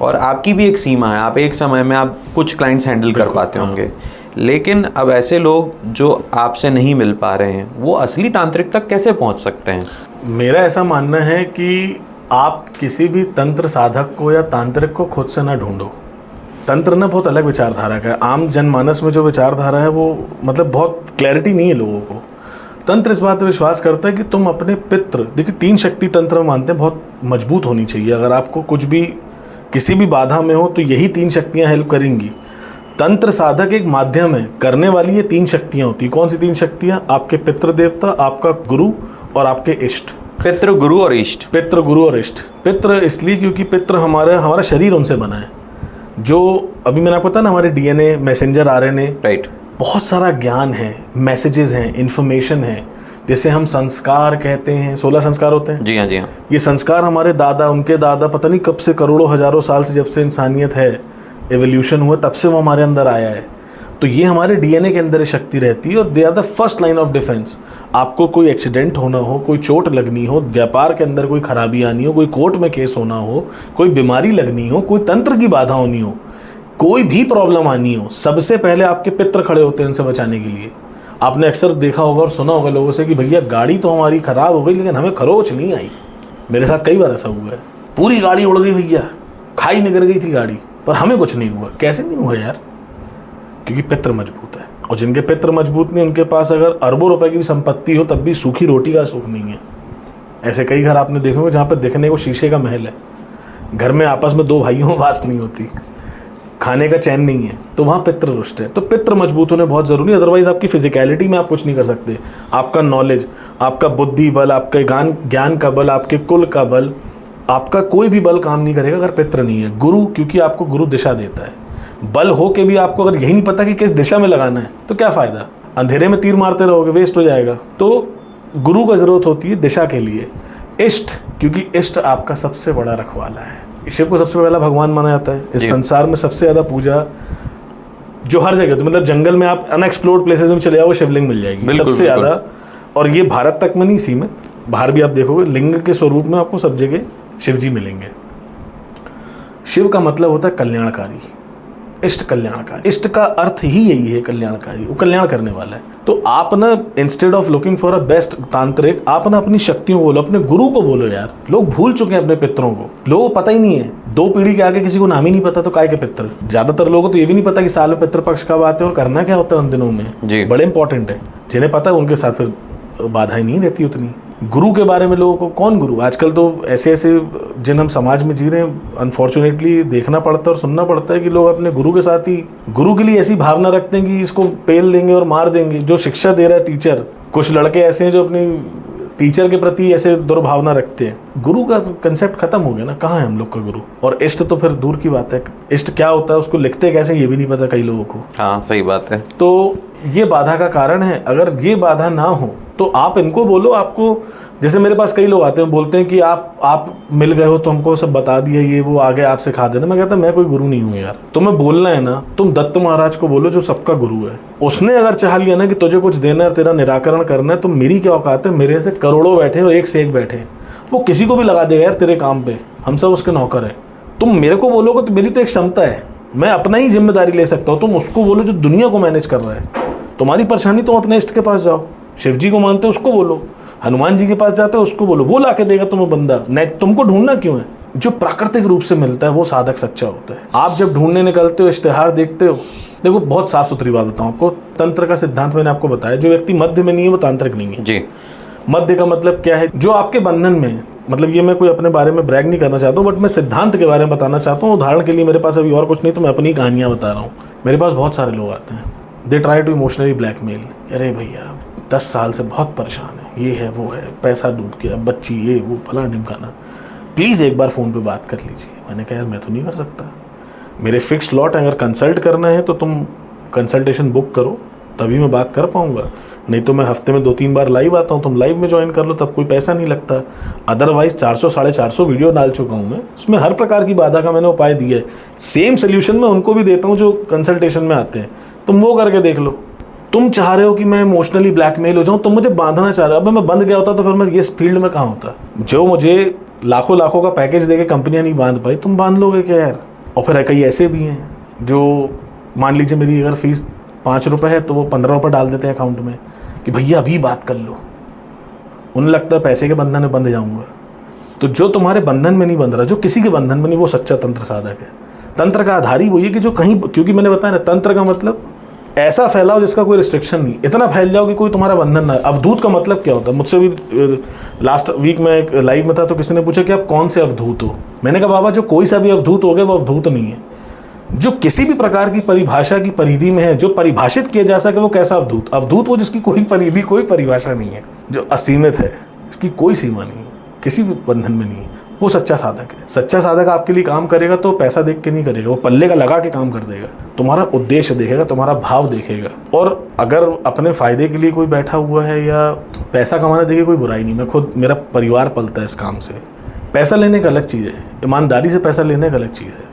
और आपकी भी एक सीमा है, आप एक समय में आप कुछ क्लाइंट्स हैंडल कर पाते होंगे। लेकिन अब ऐसे लोग जो आपसे नहीं मिल पा रहे हैं, वो असली तांत्रिक तक कैसे पहुंच सकते हैं? मेरा ऐसा मानना है कि आप किसी भी तंत्र साधक को या तांत्रिक को खुद से ना ढूंढो। तंत्र ना बहुत अलग विचारधारा का है। आम जनमानस में जो विचारधारा है वो मतलब बहुत क्लैरिटी नहीं है लोगों को। तंत्र इस बात पर विश्वास करता है कि तुम अपने पितृ, देखिए 3 शक्ति तंत्र में मानते हैं, बहुत मजबूत होनी चाहिए। अगर आपको कुछ भी किसी भी बाधा में हो तो यही 3 शक्तियाँ हेल्प करेंगी। तंत्र साधक एक माध्यम है, करने वाली ये 3 शक्तियाँ होती है। कौन सी 3 शक्तियाँ? आपके पितृ देवता, आपका गुरु और आपके इष्ट। पितृ, गुरु और इष्ट। पितृ, गुरु और इष्ट। पितृ इसलिए क्योंकि पितृ हमारा शरीर उनसे बना है। जो अभी मैंने आपको बताया ना, हमारे डीएनए, मैसेंजर आरएनए, राइट, बहुत सारा ज्ञान है, मैसेजेस हैं, इन्फॉर्मेशन है, जिसे हम संस्कार कहते हैं। 16 संस्कार होते हैं। जी हाँ, जी हाँ। ये संस्कार हमारे दादा, उनके दादा, पता नहीं कब से, करोड़ों हजारों साल से, जब से इंसानियत है, एवोल्यूशन हुआ, तब से वो हमारे अंदर आया है। तो ये हमारे डीएनए के अंदर शक्ति रहती है और they are the first line of defence. आपको कोई एक्सीडेंट होना हो, कोई चोट लगनी हो, व्यापार के अंदर कोई खराबी आनी हो, कोई कोर्ट में केस होना हो, कोई बीमारी लगनी हो, कोई तंत्र की बाधा होनी हो, कोई भी प्रॉब्लम आनी हो, सबसे पहले आपके पित्र खड़े होते हैं इनसे बचाने के लिए। आपने अक्सर देखा होगा और सुना होगा लोगों से कि भैया गाड़ी तो हमारी खराब हो गई लेकिन हमें खरोच नहीं आई। मेरे साथ कई बार ऐसा हुआ है, पूरी गाड़ी उड़ गई भैया, खाई निकल गई थी गाड़ी, पर हमें कुछ नहीं हुआ। कैसे नहीं हुआ यार? क्योंकि पित्र मजबूत है, और जिनके पित्र मजबूत नहीं उनके पास अगर अरबों रुपए की भी संपत्ति हो तब भी सूखी रोटी का सुख नहीं है। ऐसे कई घर आपने देखे होंगे जहाँ पर दिखने को शीशे का महल है, घर में आपस में दो भाइयों में बात नहीं होती, खाने का चैन नहीं है, तो वहाँ पित्र रुष्ट है। तो पित्र मजबूत होने बहुत ज़रूरी है, अदरवाइज आपकी फिजिकलिटी में आप कुछ नहीं कर सकते। आपका नॉलेज, आपका बुद्धि बल, आपका ज्ञान का बल, आपके कुल का बल, आपका कोई भी बल काम नहीं करेगा अगर पित्र नहीं है। गुरु, क्योंकि आपको गुरु दिशा देता है। बल हो के भी आपको अगर यही नहीं पता कि किस दिशा में लगाना है तो क्या फ़ायदा? अंधेरे में तीर मारते रहोगे, वेस्ट हो जाएगा। तो गुरु का ज़रूरत होती है दिशा के लिए। इष्ट, क्योंकि इष्ट आपका सबसे बड़ा रखवाला है। शिव को सबसे पहला भगवान माना जाता है। इस संसार में सबसे ज़्यादा पूजा जो हर जगह, तो मतलब जंगल में आप अनएक्सप्लोर्ड प्लेसेस में चले जाओ, शिवलिंग मिल जाएगी सबसे ज़्यादा। और ये भारत तक में नहीं सीमित, बाहर भी आप देखोगे लिंग के स्वरूप में आपको सब जगह शिव जी मिलेंगे। शिव का मतलब होता है कल्याणकारी, इष्ट कल्याणकारी। इष्ट का अर्थ ही यही है कल्याणकारी, वो कल्याण करने वाला है। तो आप ना instead of looking for a best तांत्रिक, आप ना अपनी शक्तियों को बोलो, अपने गुरु को बोलो। यार लोग भूल चुके हैं अपने पितरों को, लोगों को पता ही नहीं है। 2 पीढ़ी के आगे किसी को नाम ही नहीं पता, तो काय के पितर। ज्यादातर लोगों को तो ये भी नहीं पता कि साल में पितृपक्ष कब आते हैं और करना क्या होता है उन दिनों में। बड़े इंपॉर्टेंट है, जिन्हें पता है उनके साथ फिर बाधाएं नहीं रहती उतनी। गुरु के बारे में लोगों को, कौन गुरु? आजकल तो ऐसे ऐसे जिन हम समाज में जी रहे हैं, अनफॉर्चुनेटली देखना पड़ता है और सुनना पड़ता है कि लोग अपने गुरु के साथ ही गुरु के लिए ऐसी भावना रखते हैं कि इसको पेल देंगे और मार देंगे। जो शिक्षा दे रहा है टीचर, कुछ लड़के ऐसे हैं जो अपनी टीचर के प्रति ऐसे दुर्भावना रखते हैं। गुरु का कंसेप्ट खत्म हो गया ना, कहाँ है हम लोग का गुरु? और इष्ट तो फिर दूर की बात है। इष्ट क्या होता है, उसको लिखते कैसे ये भी नहीं पता कई लोगों को। हाँ सही बात है। तो ये बाधा का कारण है। अगर ये बाधा ना हो तो आप इनको बोलो। आपको जैसे मेरे पास कई लोग आते हैं, बोलते हैं कि आप मिल गए हो तो हमको सब बता दिया, ये वो आगे आप सिखा देना। मैं कहता मैं कोई गुरु नहीं हूँ यार, तुम्हें बोलना है ना, तुम दत्त महाराज को बोलो जो सबका गुरु है। उसने अगर चाह लिया ना कि तुझे कुछ देना है, तेरा निराकरण करना है, तो मेरी क्या औकात है? मेरे से करोड़ों बैठे और एक से एक बैठे, वो किसी को भी लगा देगा यार तेरे काम पे। हम सब उसके नौकर हैं। तुम मेरे को बोलोगे तो मेरी तो एक क्षमता है, मैं अपना ही जिम्मेदारी ले सकता हूँ। तुम उसको बोलो जो दुनिया को मैनेज कर रहा है। तुम्हारी परेशानी, तुम अपने इष्ट के पास जाओ। शिव जी को मानते हो उसको बोलो, हनुमान जी के पास जाते हो उसको बोलो, वो लाके देगा तुम्हें बंदा। नहीं, तुमको ढूंढना क्यों है? जो प्राकृतिक रूप से मिलता है वो साधक सच्चा होता है। आप जब ढूंढने निकलते हो, इश्तेहार देखते हो, देखो बहुत साफ सुथरी बात बताऊं आपको, तंत्र का सिद्धांत मैंने आपको बताया। जो व्यक्ति मध्य में नहीं है वो तांत्रिक नहीं है जी। मध्य का मतलब क्या है? जो आपके बंधन में है। मतलब ये मैं कोई अपने बारे में ब्रैग नहीं करना चाहता हूँ, बट मैं सिद्धांत के बारे में बताना चाहता हूँ। उदाहरण के लिए मेरे पास अभी और कुछ नहीं, तो मैं अपनी कहानियाँ बता रहा हूँ। मेरे पास बहुत सारे लोग आते हैं, they try to emotionally blackmail. अरे भैया 10 साल से बहुत परेशान है, ये है वो है, पैसा डूब गया, बच्ची ये वो फला ढिमकाना, प्लीज़ एक बार फ़ोन पे बात कर लीजिए। मैंने कहा यार मैं तो नहीं कर सकता, मेरे फिक्स स्लॉट है। अगर कंसल्ट करना है तो तुम कंसल्टेशन बुक करो, तभी मैं बात कर पाऊँगा। नहीं तो मैं हफ्ते में 2-3 बार लाइव आता हूँ, तुम लाइव में ज्वाइन कर लो, तब कोई पैसा नहीं लगता। अदरवाइज 400-450 वीडियो डाल चुका हूँ मैं, उसमें हर प्रकार की बाधा का मैंने उपाय दिया है। सेम सोल्यूशन मैं उनको भी देता हूँ जो कंसल्टेशन में आते हैं, तुम वो करके देख लो। तुम चाह रहे हो कि मैं इमोशनली ब्लैकमेल हो जाऊं, तुम मुझे बांधना चाह रहे हो। अब मैं बंध गया होता तो फिर मैं इस फील्ड में कहाँ होता? जो मुझे लाखों का पैकेज देके कंपनियां नहीं बांध पाई, तुम बांध लोगे क्या यार? और फिर कई ऐसे भी हैं जो, मान लीजिए मेरी अगर फीस 5 रुपये है तो वो 15 रुपये डाल देते हैं अकाउंट में कि भैया अभी बात कर लो। उन्हें लगता है पैसे के बंधन में बंध जाऊँगा। तो जो तुम्हारे बंधन में नहीं बंध रहा, जो किसी के बंधन में नहीं, वो सच्चा तंत्र साधक है। तंत्र का आधार ही वही है कि जो कहीं, क्योंकि मैंने बताया ना, तंत्र का मतलब ऐसा फैलाओ जिसका कोई रिस्ट्रिक्शन नहीं, इतना फैल जाओ कि कोई तुम्हारा बंधन ना। अवधूत का मतलब क्या होता है? मुझसे भी लास्ट वीक में एक लाइव में था तो किसी ने पूछा कि आप कौन से अवधूत हो? मैंने कहा बाबा जो कोई सा भी अवधूत हो गया वो अवधूत नहीं है। जो किसी भी प्रकार की परिभाषा की परिधि में है, जो परिभाषित किया जा सके, वो कैसा अवधूत? अवधूत वो जिसकी कोई परिधि, कोई परिभाषा नहीं है, जो असीमित है, इसकी कोई सीमा नहीं है, किसी भी बंधन में नहीं है, वो सच्चा साधक है। सच्चा साधक आपके लिए काम करेगा तो पैसा देख के नहीं करेगा, वो पल्ले का लगा के काम कर देगा। तुम्हारा उद्देश्य देखेगा, तुम्हारा भाव देखेगा। और अगर अपने फायदे के लिए कोई बैठा हुआ है या पैसा कमाना, देखिए कोई बुराई नहीं, मैं खुद, मेरा परिवार पलता है इस काम से। पैसा लेने का अलग चीज़ है, ईमानदारी से पैसा लेने का अलग चीज़ है,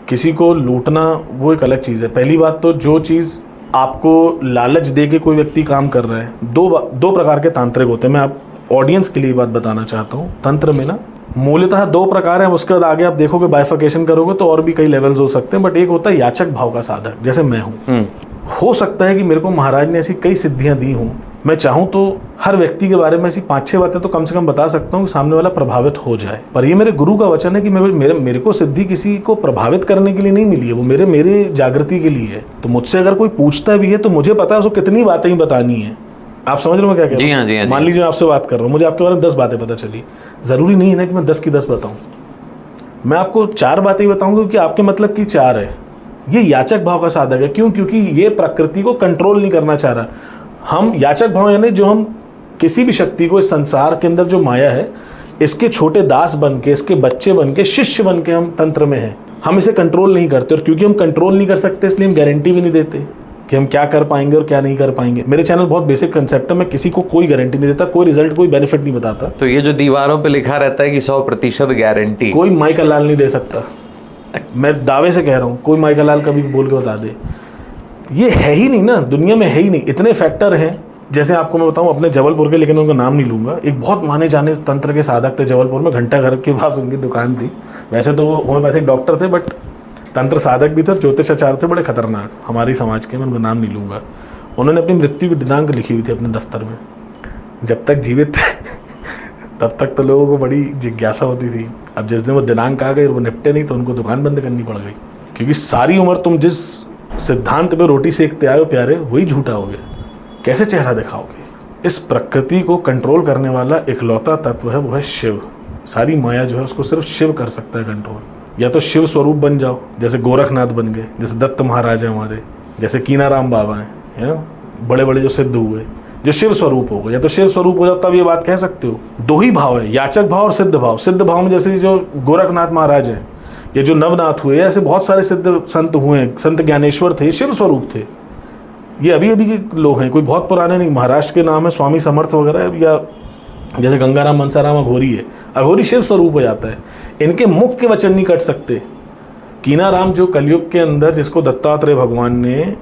किसी को लूटना वो एक अलग चीज़ है। पहली बात तो जो चीज़ आपको लालच दे के कोई व्यक्ति काम कर रहा है। दो प्रकार के तांत्रिक होते हैं। मैं आप ऑडियंस के लिए बात बताना चाहता हूँ। तंत्र में ना मूलतः 2 प्रकार हैं, उसके बाद आगे आप देखोगे बाइफिकेशन करोगे तो और भी कई लेवल्स हो सकते हैं। बट एक होता है याचक भाव का साधक, जैसे मैं हूँ। हो सकता है कि मेरे को महाराज ने ऐसी कई सिद्धियां दी हों, मैं चाहूं तो हर व्यक्ति के बारे में ऐसी 5-6 बातें तो कम से कम बता सकता हूं कि सामने वाला प्रभावित हो जाए। पर ये मेरे गुरु का वचन है कि मेरे को सिद्धि किसी को प्रभावित करने के लिए नहीं मिली है, वो मेरे जागृति के लिए है। तो मुझसे अगर कोई पूछता भी है तो मुझे पता है उसको कितनी बातें ही बतानी है। आप समझ रहे हो मैं क्या कह रहा हूं? जी हाँ। मान लीजिए मैं आपसे बात कर रहा हूँ, मुझे आपके बारे में 10 बातें पता चली, जरूरी नहीं है ना कि मैं 10 की 10 बताऊँ। मैं आपको 4 बातें बताऊंगा क्योंकि आपके मतलब की 4 है। ये याचक भाव का साधक है। क्यों? क्योंकि ये प्रकृति को कंट्रोल नहीं करना चाह रहा। हम याचक भाव यानी जो हम किसी भी शक्ति को, इस संसार के अंदर जो माया है, इसके छोटे दास बन के, इसके बच्चे बन के, शिष्य बन के हम तंत्र में हैं। हम इसे कंट्रोल नहीं करते, और क्योंकि हम कंट्रोल नहीं कर सकते इसलिए हम गारंटी भी नहीं देते कि हम क्या कर पाएंगे और क्या नहीं कर पाएंगे। मेरे चैनल बहुत बेसिक कंसेप्ट है, मैं किसी को कोई गारंटी नहीं देता, कोई रिजल्ट, कोई बेनिफिट नहीं बताता। तो ये जो दीवारों पे लिखा रहता है कि 100% गारंटी, कोई माई का लाल नहीं दे सकता। मैं दावे से कह रहा हूँ, कोई माई का लाल कभी बोल के बता दे, ये है ही नहीं ना, दुनिया में है ही नहीं। इतने फैक्टर हैं। जैसे आपको मैं बताऊं अपने जबलपुर के, लेकिन उनका नाम नहीं लूंगा, एक बहुत माने जाने तंत्र के साधक थे जबलपुर में, घंटा घर के पास उनकी दुकान थी। वैसे तो वो होम्योपैथिक डॉक्टर थे, बट तंत्र साधक भी थे, ज्योतिषाचार्य थे, बड़े खतरनाक, हमारी समाज के। मैं उनका नाम नहीं लूँगा। उन्होंने अपनी मृत्यु की दिनांक लिखी हुई थी अपने दफ्तर में। जब तक जीवित थे तब तक तो लोगों को बड़ी जिज्ञासा होती थी। अब जिस दिन वो दिनांक आ गई और वो निपटे नहीं तो उनको दुकान बंद करनी पड़ गई, क्योंकि सारी उम्र तुम जिस सिद्धांत पे रोटी सेकते आए हो प्यारे, वही झूठा हो गया। कैसे चेहरा दिखाओगे? इस प्रकृति को कंट्रोल करने वाला इकलौता तत्व है, वो है शिव। सारी माया जो है उसको सिर्फ शिव कर सकता है कंट्रोल। या तो शिव स्वरूप बन जाओ, जैसे गोरखनाथ बन गए, जैसे दत्त महाराज है हमारे, जैसे कीनाराम बाबा हैं, है ना, बड़े बड़े जो सिद्ध हुए, जो शिव स्वरूप हो गए। या तो शिव स्वरूप हो जाओ तब ये बात कह सकते हो। 2 ही भाव है, याचक भाव और सिद्ध भाव। सिद्ध भाव में जैसे जो गोरखनाथ महाराज हैं, ये जो नवनाथ हुए, ऐसे बहुत सारे सिद्ध संत हुए। संत ज्ञानेश्वर थे, शिव स्वरूप थे। ये अभी के लोग हैं, कोई बहुत पुराने नहीं। महाराष्ट्र के नाम है स्वामी समर्थ वगैरह, या जैसे गंगाराम मनसाराम अघोरी है, अघोरी शिव स्वरूप हो जाता है। इनके मुख के वचन नहीं कट सकते। कीनाराम जो कलयुग के अंदर, जिसको दत्तात्रेय भगवान ने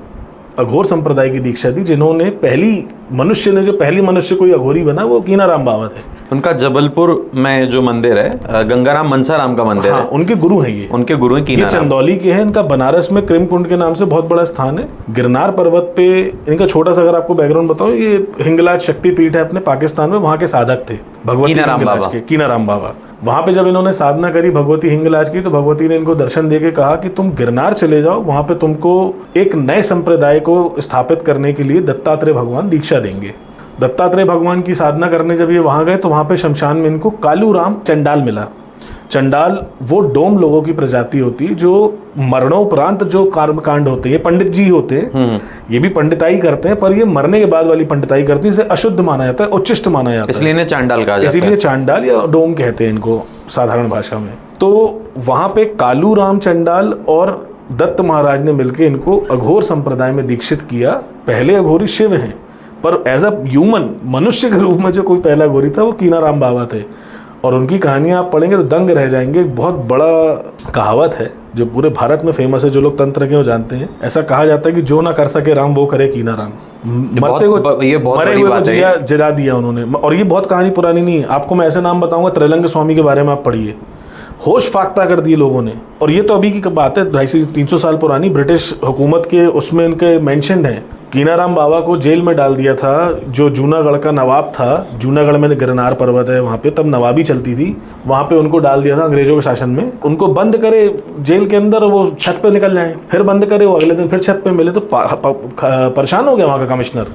अघोर संप्रदाय की दीक्षा दी, जिन्होंने पहली मनुष्य कोई अघोरी बना, वो कीनाराम बाबा थे। उनका जबलपुर में जो मंदिर है, गंगाराम मनसाराम का मंदिर है, उनके गुरु हैं ये। उनके गुरु हैं कीनाराम। ये चंदौली के हैं। इनका बनारस में क्रिमकुंड के नाम से बहुत बड़ा स्थान है। गिरनार पर्वत पे इनका छोटा सा अगर आपको बैकग्राउंड बताओ, ये हिंगलाज शक्तिपीठ है अपने पाकिस्तान में, वहाँ के साधक थे भगवती हिंगलाज के, कीनाराम बाबा। वहाँ पे जब इन्होंने साधना करी भगवती हिंगलाज की, तो भगवती ने इनको दर्शन देके कहा कि तुम गिरनार चले जाओ, वहाँ पे तुमको एक नए संप्रदाय को स्थापित करने के लिए दत्तात्रेय भगवान दीक्षा देंगे। दत्तात्रेय भगवान की साधना करने जब ये वहाँ गए तो वहाँ पे शमशान में इनको कालूराम चंडाल मिला। चंडाल वो डोम लोगों की प्रजाति होती है जो मरणोपरांत जो कर्मकांड होते हैं, ये पंडित जी होते हैं, ये भी पंडिताई करते हैं, पर ये मरने के बाद वाली पंडिताई करते हैं। इसे अशुद्ध माना जाता है, उच्चिष्ट माना जाता है, इसलिए इन्हें चांडाल कहा जाता है। इसीलिए चांडाल या डोम कहते हैं इनको साधारण भाषा में। तो वहाँ पे कालूराम चंडाल और दत्त महाराज ने मिलकर इनको अघोर संप्रदाय में दीक्षित किया। पहले अघोरी शिव हैं, पर एज अ ह्यूमन, मनुष्य के रूप में जो कोई पहला अघोरी था वो कीनाराम बाबा थे। और उनकी कहानियाँ आप पढ़ेंगे तो दंग रह जाएंगे। बहुत बड़ा कहावत है जो पूरे भारत में फेमस है, जो लोग तंत्र के वो जानते हैं। ऐसा कहा जाता है कि जो ना कर सके राम वो करे कीनाराम। मरे हुए को जिला दिया उन्होंने। और ये बहुत कहानी पुरानी नहीं है। आपको मैं ऐसे नाम बताऊंगा, त्रैलंग स्वामी के बारे में आप पढ़िए, होश फाख्ता कर दिए लोगों ने। और ये तो अभी की बात है, 250-300 साल पुरानी, ब्रिटिश हुकूमत के उसमें इनके मेंशन्ड है। कीनाराम बाबा को जेल में डाल दिया था जो जूनागढ़ का नवाब था। जूनागढ़ में गिरनार पर्वत है, वहाँ पे तब नवाबी चलती थी, वहाँ पे उनको डाल दिया था अंग्रेजों के शासन में। उनको बंद करे जेल के अंदर, वो छत पे निकल जाए, फिर बंद करे, वो अगले दिन फिर छत पे मिले तो परेशान हो गया वहाँ का कमिश्नर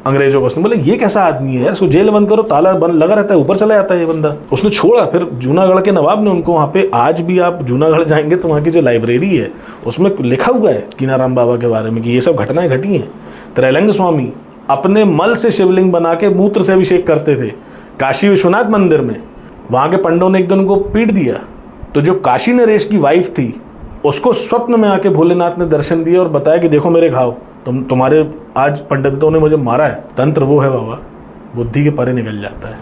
अंग्रेजों को। उसने बोले ये कैसा आदमी है, इसको जेल बंद करो, ताला बंद लगा रहता है, ऊपर चला जाता है ये बंदा। उसने छोड़ा। फिर जूनागढ़ के नवाब ने उनको वहाँ पे, आज भी आप जूनागढ़ जाएंगे तो वहाँ की जो लाइब्रेरी है उसमें लिखा हुआ है कीनाराम बाबा के बारे में कि ये सब घटनाएं घटी हैं। त्रैलंग स्वामी अपने मल से शिवलिंग बना के मूत्र से अभिषेक करते थे काशी विश्वनाथ मंदिर में। वहाँ के पंडों ने एक दिन उनको पीट दिया, तो जो काशी नरेश की वाइफ थी उसको स्वप्न में आके भोलेनाथ ने दर्शन दिया और बताया कि देखो मेरे घाव, तुम्हारे आज पंडितों ने मुझे मारा है। तंत्र वो है बाबा, बुद्धि के परे निकल जाता है।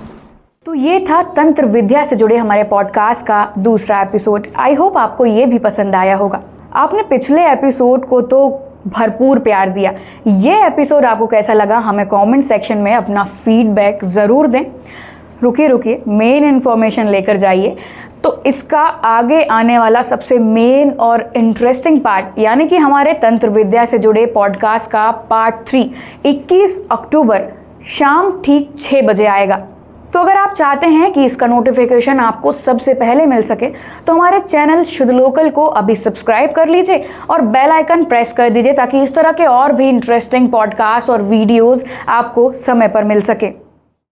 तो ये था तंत्र विद्या से जुड़े हमारे पॉडकास्ट का दूसरा एपिसोड। आई होप आपको ये भी पसंद आया होगा। आपने पिछले एपिसोड को तो भरपूर प्यार दिया। ये एपिसोड आपको कैसा लगा हमें कमेंट सेक्शन में अपना फीडबैक ज़रूर दें। रुकिए मेन इन्फॉर्मेशन लेकर जाइए। तो इसका आगे आने वाला सबसे मेन और इंटरेस्टिंग पार्ट यानी कि हमारे तंत्र विद्या से जुड़े पॉडकास्ट का पार्ट 3 21 अक्टूबर शाम ठीक 6 बजे आएगा। तो अगर आप चाहते हैं कि इसका नोटिफिकेशन आपको सबसे पहले मिल सके तो हमारे चैनल शुद्ध लोकल को अभी सब्सक्राइब कर लीजिए और बेल आइकन प्रेस कर दीजिए ताकि इस तरह के और भी इंटरेस्टिंग पॉडकास्ट और वीडियोस आपको समय पर मिल सके।